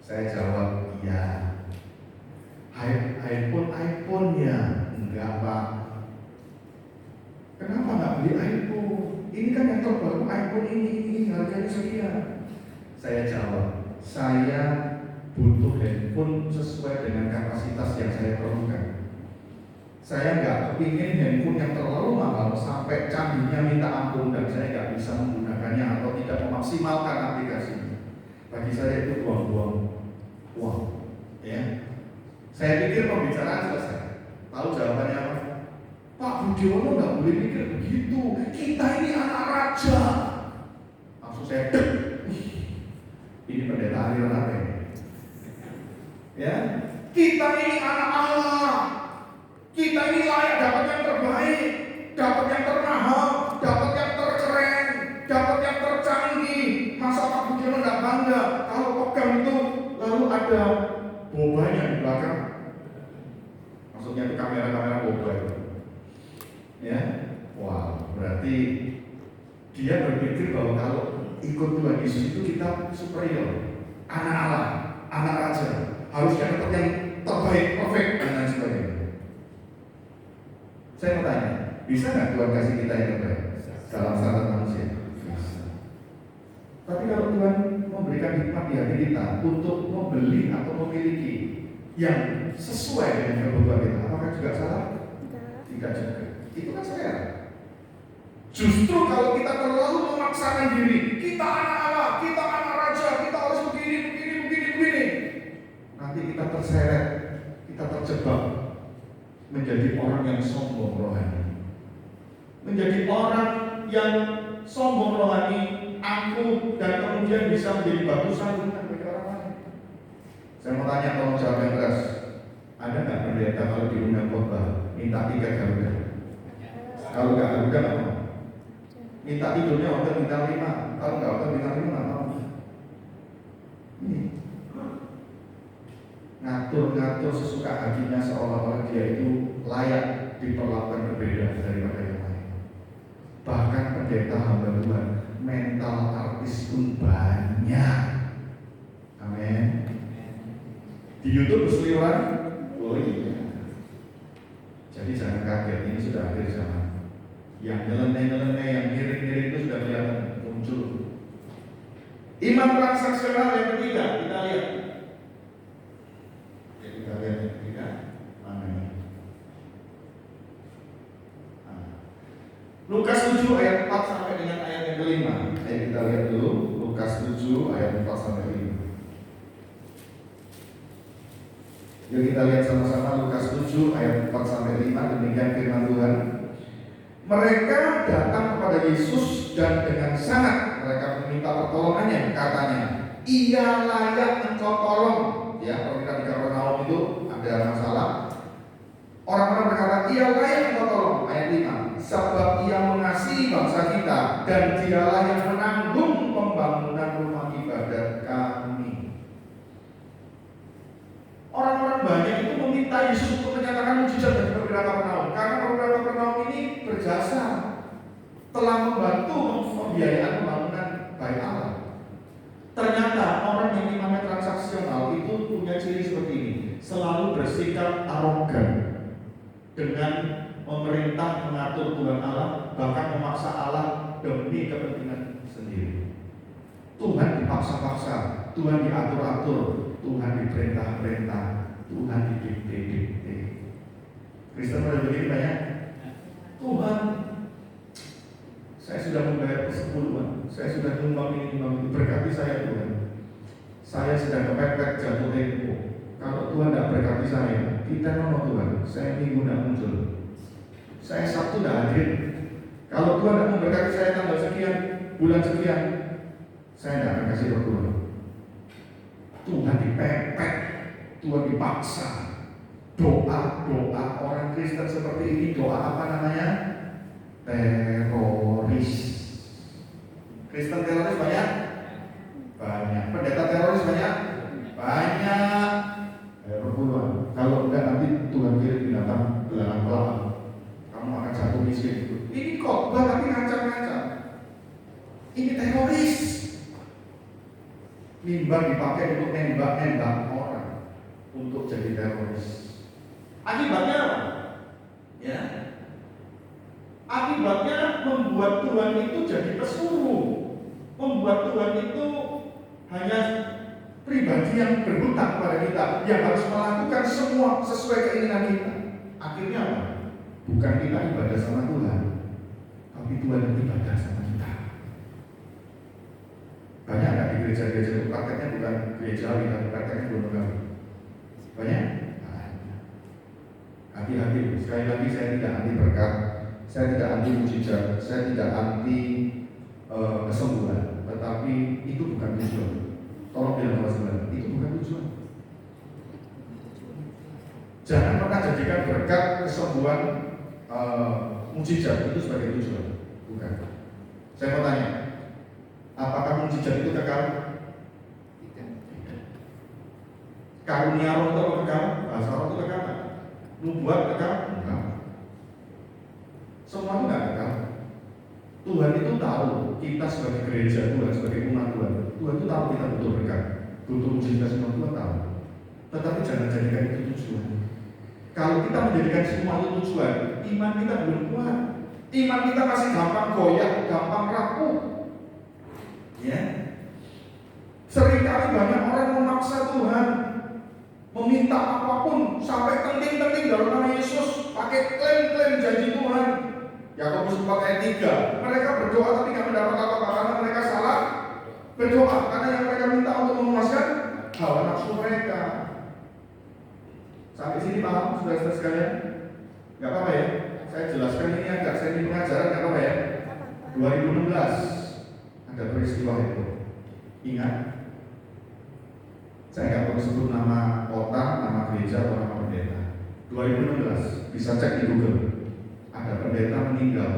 Saya jawab, iya. iPhone ya, enggak Pak. Kenapa nggak beli iPhone? Ini kan yang terbaru, iPhone ini harganya sekian. Saya jawab, saya butuh handphone sesuai dengan kapasitas yang saya perlukan. Saya nggak kepingin handphone yang terlalu mahal sampai canggihnya minta ampun dan saya nggak bisa menggunakannya atau tidak memaksimalkan aplikasinya. Bagi saya itu buang-buang uang. Ya. Saya pikir pembicaraan selesai. Tahu jawabannya apa? Pak Budiono nggak boleh mikir begitu. Kita ini anak raja. Langsung saya ini pendeta aliran apa ini? Ya, kita ini anak Allah. Kita ini layak dapat yang terbaik, dapat yang termahal, dapat yang terkeren, dapat yang tercanggih. Masa Pak Budiono nggak bangga kalau pegang itu lalu ada bobanya di belakang? Maksudnya itu kamera-kamera boba itu. Ya, wow, berarti dia berpikir bahwa kalau ikut Tuhan Yesus itu kita superior, anak Allah, anak raja, harusnya dapat yang terbaik, perfect dan lain sebagainya. Saya mau tanya, bisa nggak Tuhan kasih kita yang terbaik dalam standar manusia? Bisa. Tapi kalau Tuhan memberikan hikmat di hati kita untuk membeli atau memiliki yang sesuai dengan kebutuhan kita, apakah juga salah? Tidak juga. Itu kan selera. Justru kalau kita terlalu memaksakan diri, kita anak Allah, kita anak raja, kita harus begini, nanti kita terseret, kita terjebak menjadi orang yang sombong rohani, menjadi orang yang sombong rohani, angkuh, dan kemudian bisa menjadi batu sandungan bagi orang lain. Saya mau tanya, tolong jawab yang keras. Ada nggak pendeta kalau diundang khotbah minta tiket Garuda? Kalau nggak Garuda nggak mau. Minta tidurnya hotel bintang 5. Kalau nggak hotel bintang 5 nggak mau. Ini ngatur-ngatur sesuka hatinya seolah-olah dia itu layak diperlakukan berbeda daripada yang lain. Bahkan pendeta hamba Tuhan, mental artis pun banyak. Amin. Di YouTube berseliweran. Oh iya. Jadi jangan kaget, ini sudah akhir zaman. Yang nyeleneh-nyeleneh, yang miring-miring itu sudah kelihatan muncul. Iman transaksional yang ketiga, kita lihat. Ya, kita lihat yang ketiga, mana ini? Lukas 7 ayat 4 sampai dengan ayat yang kelima. Ayo kita lihat dulu, Lukas 7 ayat 4 sampai 5. Yuk kita lihat sama-sama Lukas 7 ayat 4 sampai 5. Demikian firman Tuhan. Mereka datang kepada Yesus dan dengan sangat mereka meminta pertolongannya. Katanya, ia layak engkau tolong. Ya, kalau kita di Kapernaum itu ada masalah. Orang-orang berkata, ia layak engkau tolong. Ayat 5. Sebab ia mengasihi bangsa kita dan dialah yang menanggung pembangunan rumah ibadat kami. Orang-orang banyak itu meminta Yesus untuk menyatakan mujizat bagi perwira Kapernaum, karena perwira Kapernaum ini berjasa, telah membantu pembiayaan pembangunan Bait Allah. Ternyata orang yang imannya transaksional itu punya ciri seperti ini, selalu bersikap arogan dengan memerintah mengatur Tuhan Allah, bahkan memaksa Allah demi kepentingan sendiri. Tuhan dipaksa-paksa, Tuhan diatur-atur, Tuhan diperintah-perintah, Tuhan didikte-dikte. Kristen pada begini banyak. Tuhan, saya sudah membayar persepuluhan, saya sudah nyumbang ini, berkati saya Tuhan. Saya sedang kepepet jatuh tempo. Kalau Tuhan tidak berkati saya, kita nono Tuhan, saya minggu tidak muncul. Saya Sabtu tidak hadir. Kalau Tuhan tidak memberkati saya tanggal sekian, bulan sekian, saya tidak akan kasih perpuluhan. Tuhan dipepet, Tuhan dipaksa. Doa orang Kristen seperti ini, doa apa namanya? Teroris. Kristen teroris banyak? Banyak. Pendeta teroris banyak? Banyak. Perpuluhan. Kalau enggak nanti Tuhan kirim binatang belalang pelak, kamu akan jatuh miskin. Ini khotbah tapi ngancam-ngancam. Ini teroris. Mimbar dipakai untuk nembak-nembak orang untuk jadi teroris. Akibatnya apa? Ya. Akibatnya membuat Tuhan itu jadi pesuruh, membuat Tuhan itu hanya pribadi yang berhutang kepada kita, yang harus melakukan semua sesuai keinginan kita. Akhirnya apa? Bukan kita ibadah sama Tuhan, tapi Tuhan yang ibadah sama kita. Banyak nggak di gereja-gereja itu prakteknya bukan gerejawi, tapi prakteknya monogami? Banyak? Hati-hati, sekali lagi saya tidak anti berkat, saya tidak anti mujizat, saya tidak anti kesembuhan, tetapi itu bukan tujuan. Tolong bilang sama sebelah, itu bukan tujuan. Jangan pernah jadikan berkat, kesembuhan, mujizat itu sebagai tujuan. Bukan. Saya mau tanya, apakah mujizat itu kekal? Tidak. Karunia roh itu kekal? Bahasa roh itu kekal? Nubuat kekal? Enggak. Semua itu enggak kekal. Tuhan itu tahu kita sebagai gereja Tuhan, sebagai umat Tuhan. Tuhan itu tahu kita butuh berkat, butuh mujizat, semua Tuhan tahu. Tetapi jangan jadikan itu tujuan. Kalau kita menjadikan semua itu tujuan, iman kita belum kuat. Iman kita masih gampang goyah, gampang rapuh. Ya. Seringkali banyak orang memaksa Tuhan, meminta apapun sampai penting-penting dalam nama Yesus, pakai klaim-klaim janji Tuhan. Yakobus 4 ayat 3. Mereka berdoa tapi tidak mendapat apa-apa karena mereka salah berdoa, karena yang mereka minta untuk memuaskan hawa nafsu mereka. Sampai sini paham, saudara-saudara sekalian? Gak apa-apa ya? Saya jelaskan ini agak seni pengajaran, gak apa-apa ya? 2016 ada peristiwa itu. Ingat? Saya nggak perlu sebut nama kota, nama gereja, atau nama pendeta. 2016, bisa cek di Google. Ada pendeta meninggal,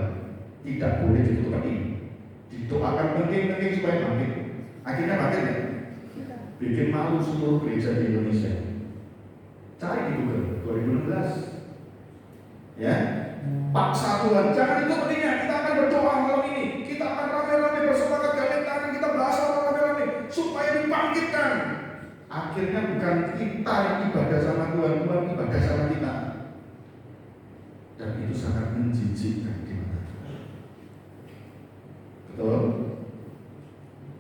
tidak boleh ditutup peti. Didoakan penting supaya bangkit. Akhirnya bangkit ya? Bikin malu seluruh gereja di Indonesia. Cari di Google 2016. Ya, paksa Tuhan, jangan itu petinya. Kita akan berdoa malam ini. Kita akan rame-rame bersepakat gandeng tangan, kita bahas rame-rame supaya dibangkitkan. Akhirnya bukan kita yang ibadah sama Tuhan, Tuhan ibadah sama kita. Dan itu sangat menjijikkan di mata Tuhan. Betul?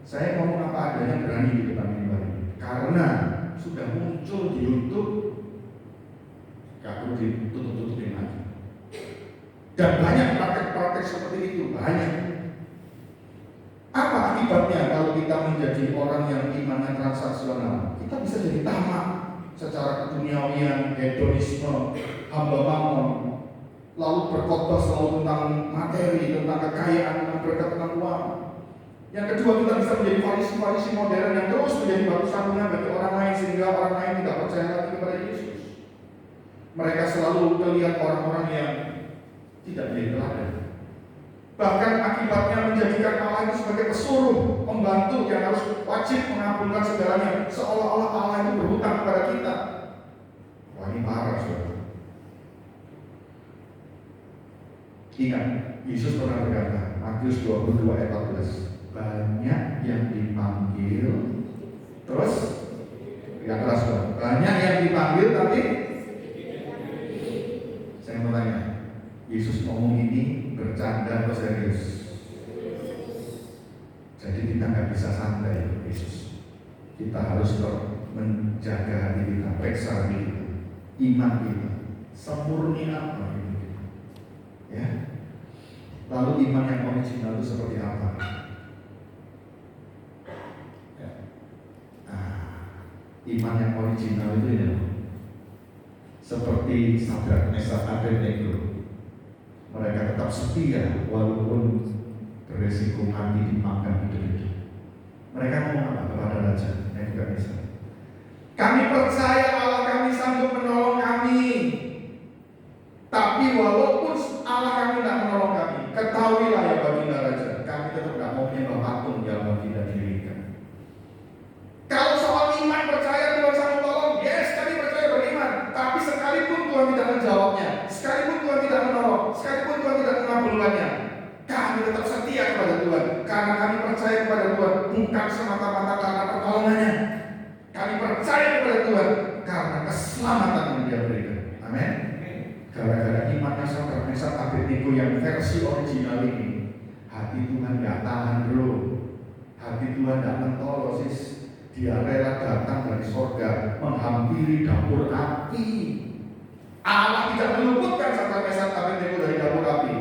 Saya ngomong apa adanya berani di depan mimbar ini. Karena sudah muncul di YouTube, gak perlu ditutup-tutupin lagi. Dan banyak praktek-praktek seperti itu, banyak. Apa akibatnya kalau kita menjadi orang yang imannya transaksional? Kita bisa jadi tamak secara keduniawian, hedonisme, hamba mamon, lalu berkhotbah selalu tentang materi, tentang kekayaan, tentang berkat, tentang uang. Yang kedua, kita bisa menjadi farisi-farisi modern yang terus menjadi batu sandungan bagi orang lain sehingga orang lain tidak percaya lagi kepada Yesus. Mereka selalu melihat orang-orang yang tidak menjadi teladan. Bahkan akibatnya menjadikan Allah itu sebagai pesuruh, pembantu yang harus wajib mengabulkan segalanya, seolah-olah Allah itu berhutang kepada kita. Wah, ini parah, saudara. Ingat, Yesus pernah berkata, Matius 22 ayat 14, banyak yang dipanggil, terus ya keras banget. Banyak yang dipanggil tapi saya mau tanya, Yesus ngomong ini bercanda atau serius? Jadi kita nggak bisa santai, Yesus. Kita harus menjaga hati kita, periksa diri kita, iman kita, sempurni apa itu kita. Ya. Lalu iman yang original itu seperti apa? Ya. Iman yang original itu ya, seperti Sadrak, Mesak, Abednego. Mereka tetap setia walaupun beresiko mati dimakan hidup-hidup. Mereka ngomong apa kepada raja? Nebukadnezar. Kami percaya Allah kami sanggup menolong kami. Tapi walaupun Allah kami tidak menolong kami, ketahuilah ya baginda raja, kami tetap tidak mau menyembah patung yang baginda dirikan. Kalau soal iman percaya Tuhan sanggup tolong, yes, kami percaya beriman. Tapi sekalipun Tuhan tidak menjawabnya, sekalipun Tuhan tidak menolong, sekalipun Tuhan tidak mengabulkannya, kami tetap setia kepada Tuhan. Karena kami percaya kepada Tuhan bukan semata-mata karena pertolongannya. Kami percaya kepada Tuhan karena keselamatan yang Dia berikan. Amin. Gara-gara imannya Sadrak, Mesak, Abednego yang versi original ini, hati Tuhan gak tahan bro. Hati Tuhan gak mentolosis. Dia rela datang dari sorga, menghampiri dapur api. Allah tidak meluputkan Sadrak, Mesak, Abednego dari dapur api,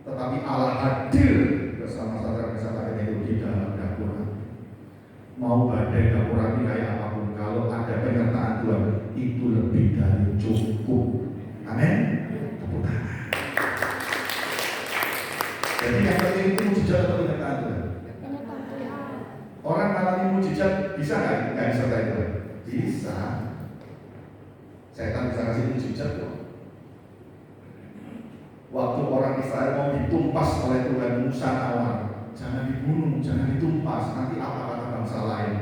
tetapi Allah hadir bersama Sadrak, Mesak, Abednego di dalam dapur api. Mau badai dapur api kayak apapun, kalau ada penyertaan Tuhan, itu lebih dari cukup. Amin. Tepuk tangan. Jadi yang penting itu mujizat atau penyertaan Tuhan. Orang mengalami mujizat bisa nggak? Nggak disertai Tuhan? Bisa. Setan bisa kasih mujizat kok. Waktu orang Israel mau ditumpas oleh Tuhan, Musa nawar, jangan dibunuh, jangan ditumpas, nanti apa kata bangsa lain.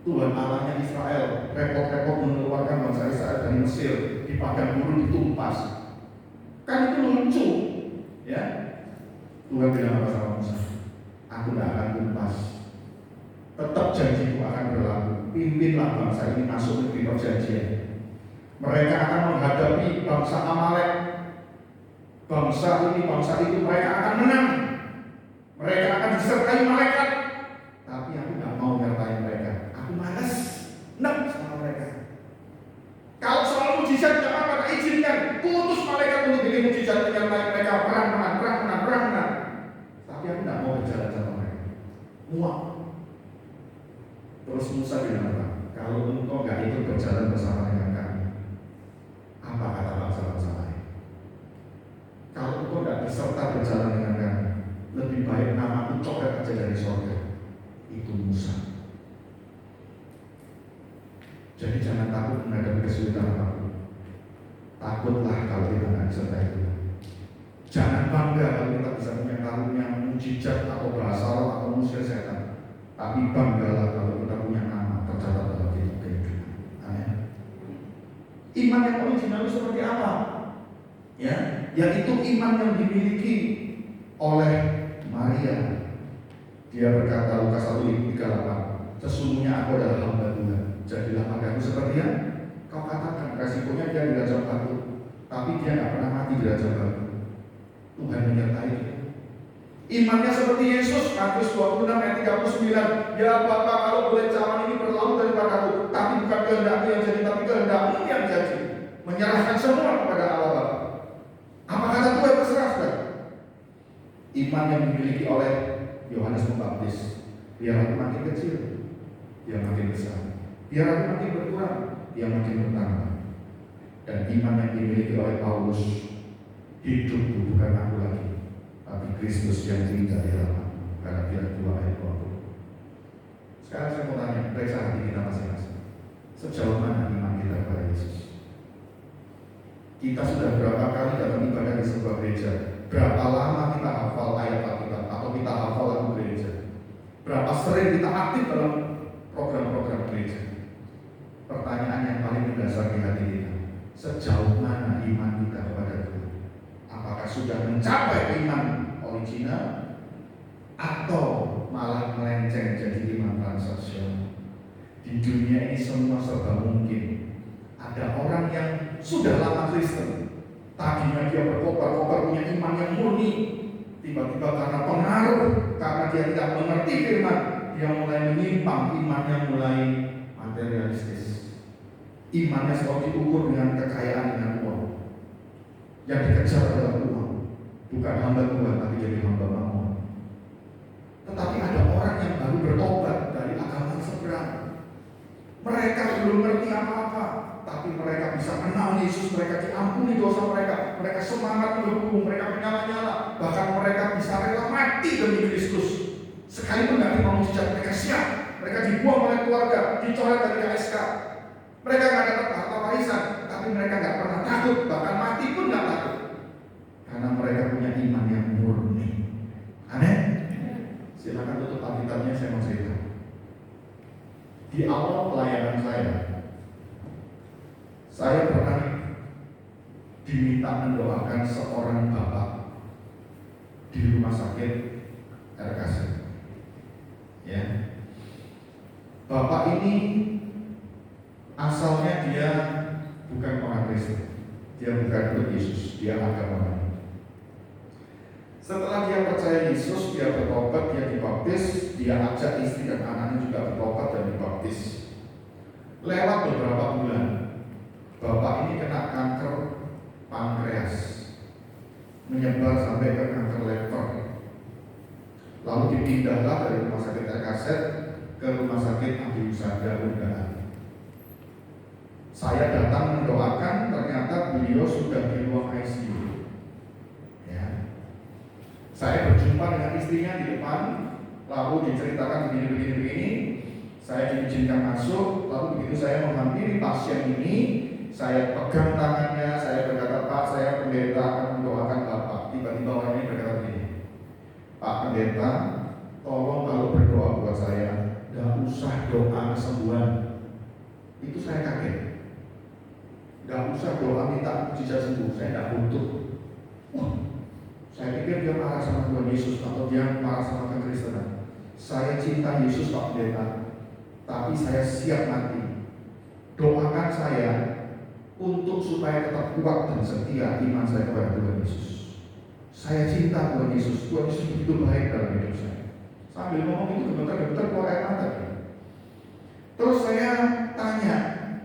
Tuhan Allahnya Israel repot-repot mengeluarkan bangsa Israel dari Mesir, di padang gurun ditumpas. Kan itu lucu, ya? Tuhan bilang apa sama Musa? Aku tidak akan tumpas. Tetap janjiku akan berlaku. Pimpinlah bangsa ini masuk negeri perjanjian. Mereka akan menghadapi bangsa Amalek. Bangsa ini, bangsa itu, mereka akan menang. Mereka akan disertai malaikat. Tapi aku tidak mau menyertai mereka. Aku malas, enak sama mereka. Kalau soal mujizat tidak apa-apa, izinkan. Kutus malaikat untuk bikin mujizat menyertai mereka. Perang menang. Tapi aku tidak mau berjalan sama mereka. Muak. Terus Musa bilang apa? Kalau engkau nggak ikut berjalan bersama dengan kami, apa kata bangsa-bangsa lain? Kalau engkau nggak berserta berjalan dengan kami, lebih baik namaku coret aja dari surga. Itu Musa. Jadi jangan takut menghadapi kesulitan apapun. takutlah kalau kita nggak disertai Tuhan. Jangan bangga kalau kita bisa punya karunia mujizat atau bahasa roh atau mengusir setan. Tapi banggalah kalau kita punya nama tercatat dalam kitab kehidupan. Amin. Iman yang original itu seperti apa? Ya, yaitu iman yang dimiliki oleh Maria. Dia berkata Lukas 1:38, sesungguhnya aku adalah hamba Tuhan. Jadilah padaku seperti yang kau katakan. Resikonya dia di ranjang batu, tapi dia nggak pernah mati di ranjang batu. Tuhan menyertai dia. Imannya seperti Yesus, Matius 26 ayat 39. Ya Bapa, kalau boleh cawan ini berlalu daripadaku, tapi bukan kehendakku yang jadi, tapi kehendakmu yang jadi. Menyerahkan semua kepada Allah Bapa. Apa kata Tuhan terserah, saudara? Iman yang dimiliki oleh Yohanes Pembaptis, biar aku makin kecil, dia makin besar. Biar aku makin berkurang, dia makin bertambah. Dan iman yang dimiliki oleh Paulus, hidupku bukan aku lagi, tapi Kristus yang tinggal di dalam aku. Galatia 2 ayat 20. Sekarang saya mau tanya, periksa hati kita masing-masing. Sejauh mana iman kita kepada Yesus? Kita sudah berapa kali dalam ibadah di sebuah gereja? Berapa lama kita hafal ayat Alkitab atau kita hafal lagu gereja? Berapa sering kita aktif dalam program-program gereja? Pertanyaan yang paling mendasar di hati kita, sejauh mana iman kita kepada Tuhan? Apakah sudah mencapai iman original atau malah melenceng jadi iman transaksional? Di dunia ini semua serba mungkin. Ada orang yang sudah lama Kristen, tadinya dia berkobar-kobar punya iman yang murni, tiba-tiba karena pengaruh, karena dia tidak mengerti firman, dia mulai menyimpang, imannya mulai materialistis. Imannya selalu diukur dengan kekayaan, dengan uang. Yang dikejar adalah uang, bukan hamba Tuhan, tapi jadi hamba mamon. Tetapi ada orang yang baru bertobat dari agama seberang. Mereka belum ngerti apa-apa, tapi mereka bisa kenal Yesus, mereka diampuni dosa mereka, mereka semangat mendukung, mereka menyala-nyala, bahkan mereka bisa rela mati demi Kristus. Sekalipun nggak mau mujizat, mereka siap. Mereka dibuang oleh keluarga, dicoret dari KSK. Mereka nggak dapat harta warisan, tapi mereka nggak pernah takut, bahkan mati pun nggak takut, karena mereka punya iman yang murni. Amin. Silakan tutup Alkitabnya, saya mau cerita. Di awal pelayanan saya pernah diminta mendoakan seorang bapak di rumah sakit RKS. Ya, bapak ini asalnya dia bukan orang Kristen, dia bukan ikut Yesus, dia agama lain. Setelah dia percaya Yesus, dia bertobat, dia dibaptis, dia ajak istri dan anaknya juga bertobat dan dibaptis. Lewat beberapa bulan, bapak ini kena kanker pankreas, menyebar sampai ke kanker lever. Lalu dipindahlah dari rumah sakit RKS ke rumah sakit Adi Husada Undaan. Saya datang mendoakan, ternyata beliau sudah di ruang ICU. Saya berjumpa dengan istrinya di depan, lalu diceritakan begini. Saya diizinkan masuk, lalu begitu saya menghampiri pasien ini, saya pegang tangannya, saya berkata, Pak, saya pendeta akan mendoakan Bapak. Tiba-tiba orang ini berkata begini, Pak pendeta, tolong kalau berdoa buat saya, gak usah doa kesembuhan. Itu saya kaget. Gak usah doa minta mujizat sembuh, saya gak butuh. Saya pikir dia marah sama Tuhan Yesus atau dia marah sama kekristenan. Saya cinta Yesus Pak Pendeta, tapi saya siap mati. Doakan saya untuk supaya tetap kuat dan setia iman saya kepada Tuhan Yesus. Saya cinta Tuhan Yesus. Tuhan Yesus begitu baik dalam hidup saya. Sambil ngomong itu gemeter-gemeter keluar air mata. Terus saya tanya,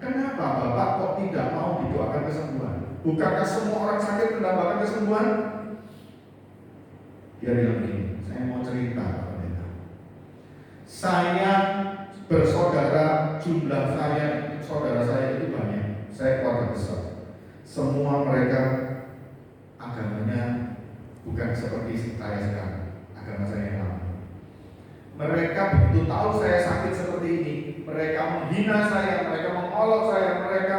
kenapa Bapak kok tidak mau didoakan kesembuhan? Bukankah semua orang sakit mendapatkan kesembuhan? Dia bilang begini, saya mau cerita Pak Pendeta. Saya bersaudara, jumlah saudara saya itu banyak. Saya keluarga besar. Semua mereka agamanya bukan seperti saya sekarang. Agama saya yang lama. Mereka begitu tahu saya sakit seperti ini, mereka menghina saya, mereka mengolok saya, mereka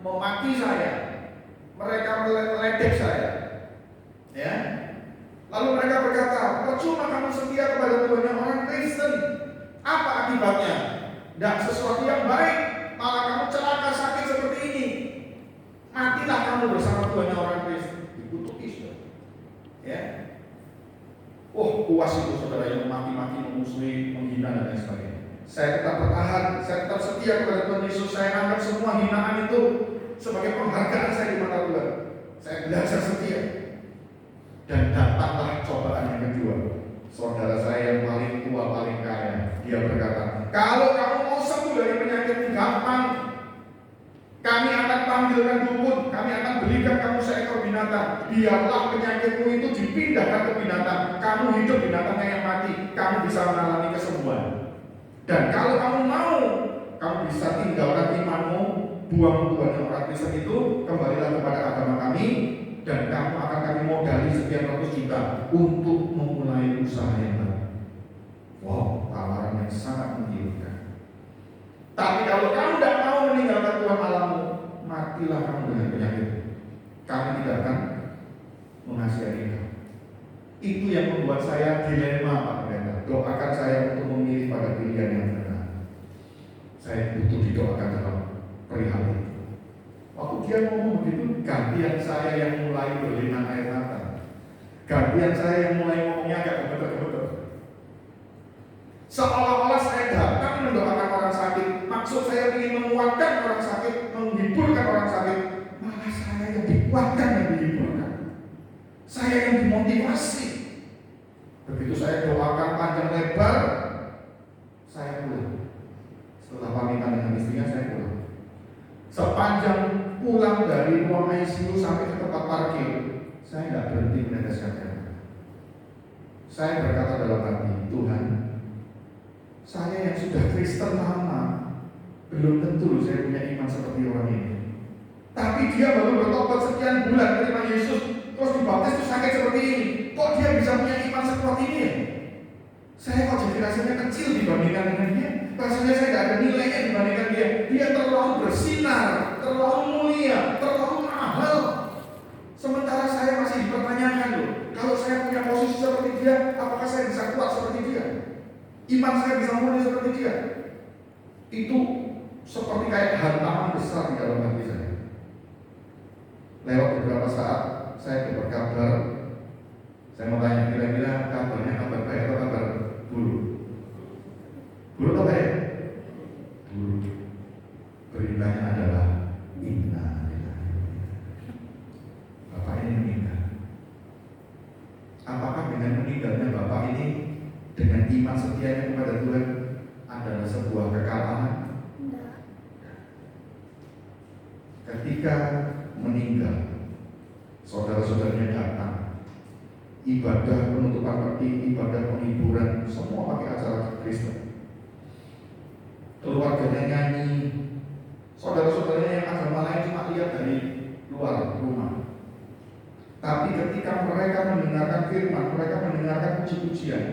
memaki saya. mereka meledek saya. Ya. Lalu mereka berkata, percuma kamu setia kepada Tuhan yang orang Kristen. Apa akibatnya? Tidak sesuatu yang baik, malah kamu celaka sakit seperti ini. Matilah kamu bersama Tuhan yang orang Kristen. Dikutuki sudah. Ya. Puas itu saudara yang maki-maki, memusuhi, menghina dan lain sebagainya. Saya tetap bertahan, saya tetap setia kepada Tuhan Yesus. Saya anggap semua hinaan itu sebagai penghargaan saya di mata Tuhan. Saya belajar setia. Dan datanglah cobaan yang kedua. Saudara saya yang paling tua, paling kaya, dia berkata, kalau kamu mau sembuh dari penyakit gampang, kami akan panggilkan dukun, kami akan belikan kamu seekor binatang. Biarlah penyakitmu itu dipindahkan ke binatang. Kamu hidup, binatangnya yang mati. Kamu bisa mengalami kesembuhan. Dan kalau kamu mau, kamu bisa tinggalkan imanmu, buang Tuhan yang orang Kristen itu, kembalilah kepada agama kami, dan kamu akan kami modali sekian ratus juta untuk memulai usaha yang baru. Wow, tawaran yang sangat menggiurkan. Tapi kalau kamu tidak mau meninggalkan Tuhan Allahmu, matilah kamu dengan penyakit. Kami tidak akan mengasihani kamu. Itu yang membuat saya dilema, Pak Pendeta. Doakan saya untuk memilih pada pilihan yang benar. Saya butuh didoakan dalam perihal itu. Waktu dia ngomong begitu, gantian saya yang mulai berlinang air mata. Gantian saya yang mulai ngomongnya agak gemeter-gemeter. Seolah-olah saya datang mendoakan orang sakit. Maksud saya ingin menguatkan orang sakit, menghiburkan orang sakit. Malah saya yang dikuatkan dan dihiburkan. Saya yang dimotivasi. Begitu saya doakan panjang lebar, saya pulang. Setelah pamitan dengan istrinya, saya pulang. Sepanjang pulang dari ruang ICU sampai ke tempat parkir, saya tidak berhenti meneteskan air mata. Saya berkata dalam hati, Tuhan, saya yang sudah Kristen lama, belum tentu saya punya iman seperti orang ini. Tapi dia baru bertobat sekian bulan menerima Yesus, terus dibaptis terus sakit seperti ini. Kok dia bisa punya iman sekuat ini ya? Saya kok jadi rasanya kecil dibandingkan dengan dia. Rasanya saya tidak ada nilainya dibandingkan dia. Dia terlalu bersinar, terlalu mulia, terlalu mahal. Sementara saya masih dipertanyakan loh. Kalau saya punya posisi seperti dia, apakah saya bisa kuat seperti dia? Iman saya bisa mulia seperti dia? Itu seperti kayak hantaman besar di dalam hati saya. Lewat beberapa saat, saya dapat kabar. Saya mau tanya, kira-kira kabarnya kabar baik atau kabar buruk? Buruk atau baik? Buruk. Beritanya adalah inna lillahi. Bapak ini meninggal. Apakah dengan meninggalnya Bapak ini, dengan iman setianya kepada Tuhan, adalah sebuah kekalahan? Ketika meninggal, saudara-saudaranya datang, ibadah penutupan peti, ibadah penghiburan, semua pakai acara Kristen. Keluarganya nyanyi, saudara-saudaranya yang agama lain cuma lihat dari luar rumah. Tapi ketika mereka mendengarkan firman, mereka mendengarkan puji-pujian,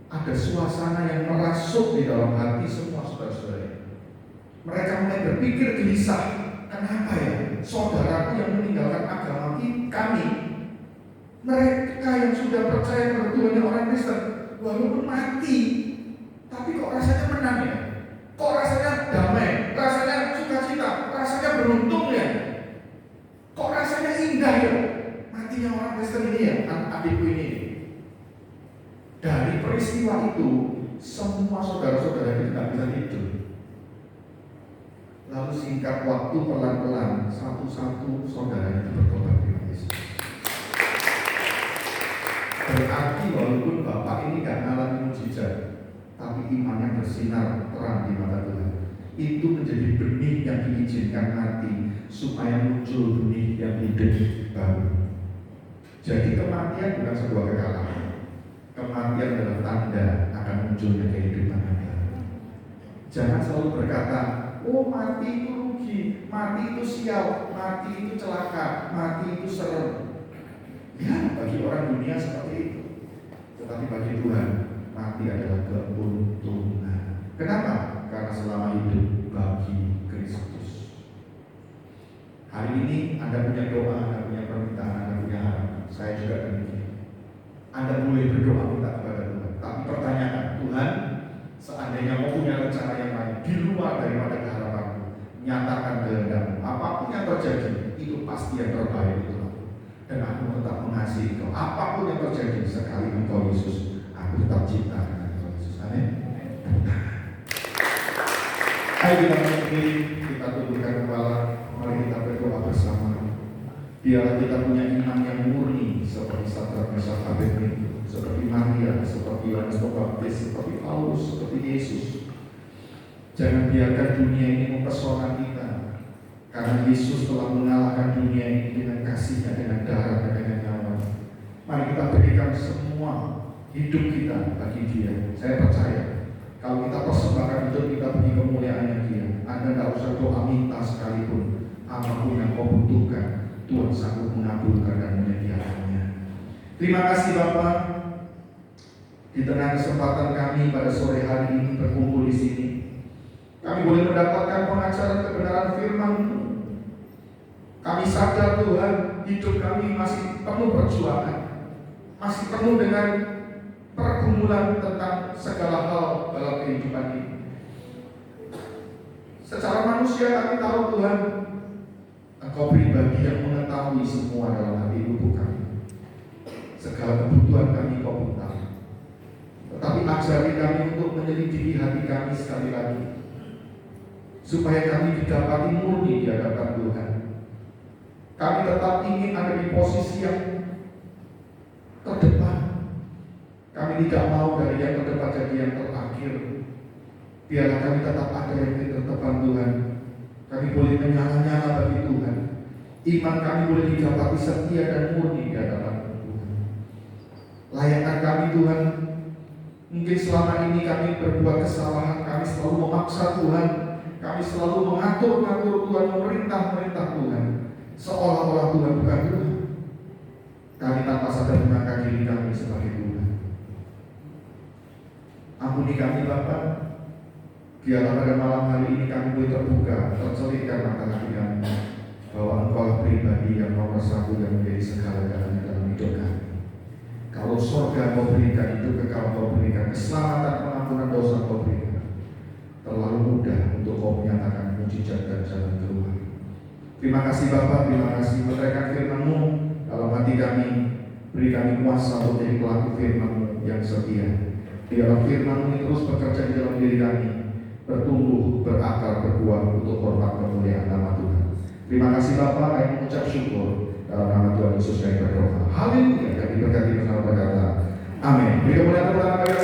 ada suasana yang merasuk di dalam hati semua saudara-saudara. Mereka mulai berpikir gelisah, kenapa ya saudaraku yang meninggalkan agama kami, mereka yang sudah percaya kepada Tuhan yang orang Kristen, walaupun mati, tapi kok rasanya menang ya? Kok rasanya damai? Rasanya sukacita? Rasanya beruntung ya? Kok rasanya indah ya? Matinya orang Kristen ini ya, adikku ini. Dari peristiwa itu, semua saudara-saudara itu tidak bisa tidur. Lalu singkat waktu pelan-pelan, satu-satu saudara itu bertobat kepada Yesus. Berarti walaupun Bapak ini gak ngalami mujizat, tapi imannya bersinar terang di mata Tuhan. Itu menjadi benih yang diizinkan mati, supaya muncul benih yang hidup baru. Jadi kematian bukan sebuah kekalahan. Kematian adalah tanda akan munculnya kehidupan yang baru. Jangan selalu berkata, oh mati itu rugi, mati itu sial, mati itu celaka, mati itu serem. Ya, bagi orang dunia seperti itu. Tetapi bagi Tuhan, mati adalah keuntungan. Kenapa? Karena selama hidup bagi Kristus. Hari ini Anda punya doa, Anda punya permintaan, Anda punya harapan. Saya juga demikian. Anda boleh berdoa minta kepada Tuhan, tapi pertanyakan, Tuhan, seandainya mau punya rencana yang lain di luar daripada keharapanmu, nyatakan kehendakmu. Apapun yang terjadi, itu pasti yang terbaik itu. Dan aku tetap mengasihi Engkau. Apapun yang terjadi, sekali Engkau Yesus, aku tetap cinta dengan Engkau Yesus. Amin. Ayo kita berdiri, kita tundukkan kepala, mari kita berdoa bersama. Biarlah kita punya iman yang murni seperti Sadrak, Mesak, Abednego, seperti Maria, seperti Yohanes Pembaptis, seperti Paulus, seperti Yesus. Jangan biarkan dunia ini mempesona kita, karena Yesus telah mengalahkan dunia ini dengan kasih-Nya, dengan darah-Nya, dengan nyawa. Mari kita berikan semua hidup kita bagi Dia. Saya percaya kalau kita persembahkan hidup kita bagi kemuliaan-Nya Dia, Anda tidak usah doa minta sekalipun. Apapun yang kau butuhkan, Tuhan sanggup mengabulkan dan menyediakannya. Terima kasih Bapak. Di tengah kesempatan kami pada sore hari ini berkumpul di sini, kami boleh mendapatkan pengajaran kebenaran firman-Mu. Kami sadar Tuhan, hidup kami masih penuh perjuangan, masih penuh dengan pergumulan tentang segala hal dalam kehidupan ini. Secara manusia kami tahu Tuhan, Engkau pribadi yang mengetahui semua dalam hati lubuk kami. Segala kebutuhan kami Kau tahu. Tetapi ajari kami untuk menyelidiki hati kami sekali lagi, supaya kami didapati murni di hadapan Tuhan. Kami tetap ingin ada di posisi yang terdepan. Kami tidak mau dari yang terdepan jadi yang terakhir. Biarlah kami tetap ada yang di terdepan Tuhan. Kami boleh menyala-nyala bagi Tuhan. Iman kami boleh didapati setia dan murni di hadapan Tuhan. Layakkan kami Tuhan. Mungkin selama ini kami berbuat kesalahan, kami selalu memaksa Tuhan, kami selalu mengatur-ngatur Tuhan, memerintah Tuhan, seolah-olah Tuhan bukan Tuhan. Kami tanpa sadar mengangkat diri kami sebagai Tuhan. Ampuni kami Bapa. Biarlah pada malam hari ini kami boleh terbuka, tercelitkan mata hati kami, bahwa Engkau pribadi yang nomor satu yang menjadi segala-galanya dalam hidup kami. Kalau surga Kau berikan, itu kekal Kau berikan, keselamatan, pengampunan dosa Kau berikan, terlalu mudah untuk Kau menyatakan mujizat dan jalan keluar. Terima kasih Bapa, terima kasih menerangkan firman-Mu dalam hati kami. Beri kami kuasa untuk menjadi pelaku firman-Mu yang setia. Biarlah firman-Mu terus bekerja di dalam diri kami, bertumbuh, berakar, berbuah untuk hormat kemuliaan nama Tuhan. Terima kasih Bapa, kami mengucap syukur dalam nama Tuhan Yesus kami berdoa. Haleluya. Kami berkati bersama berkata, amin. Beri kemuliaan kepada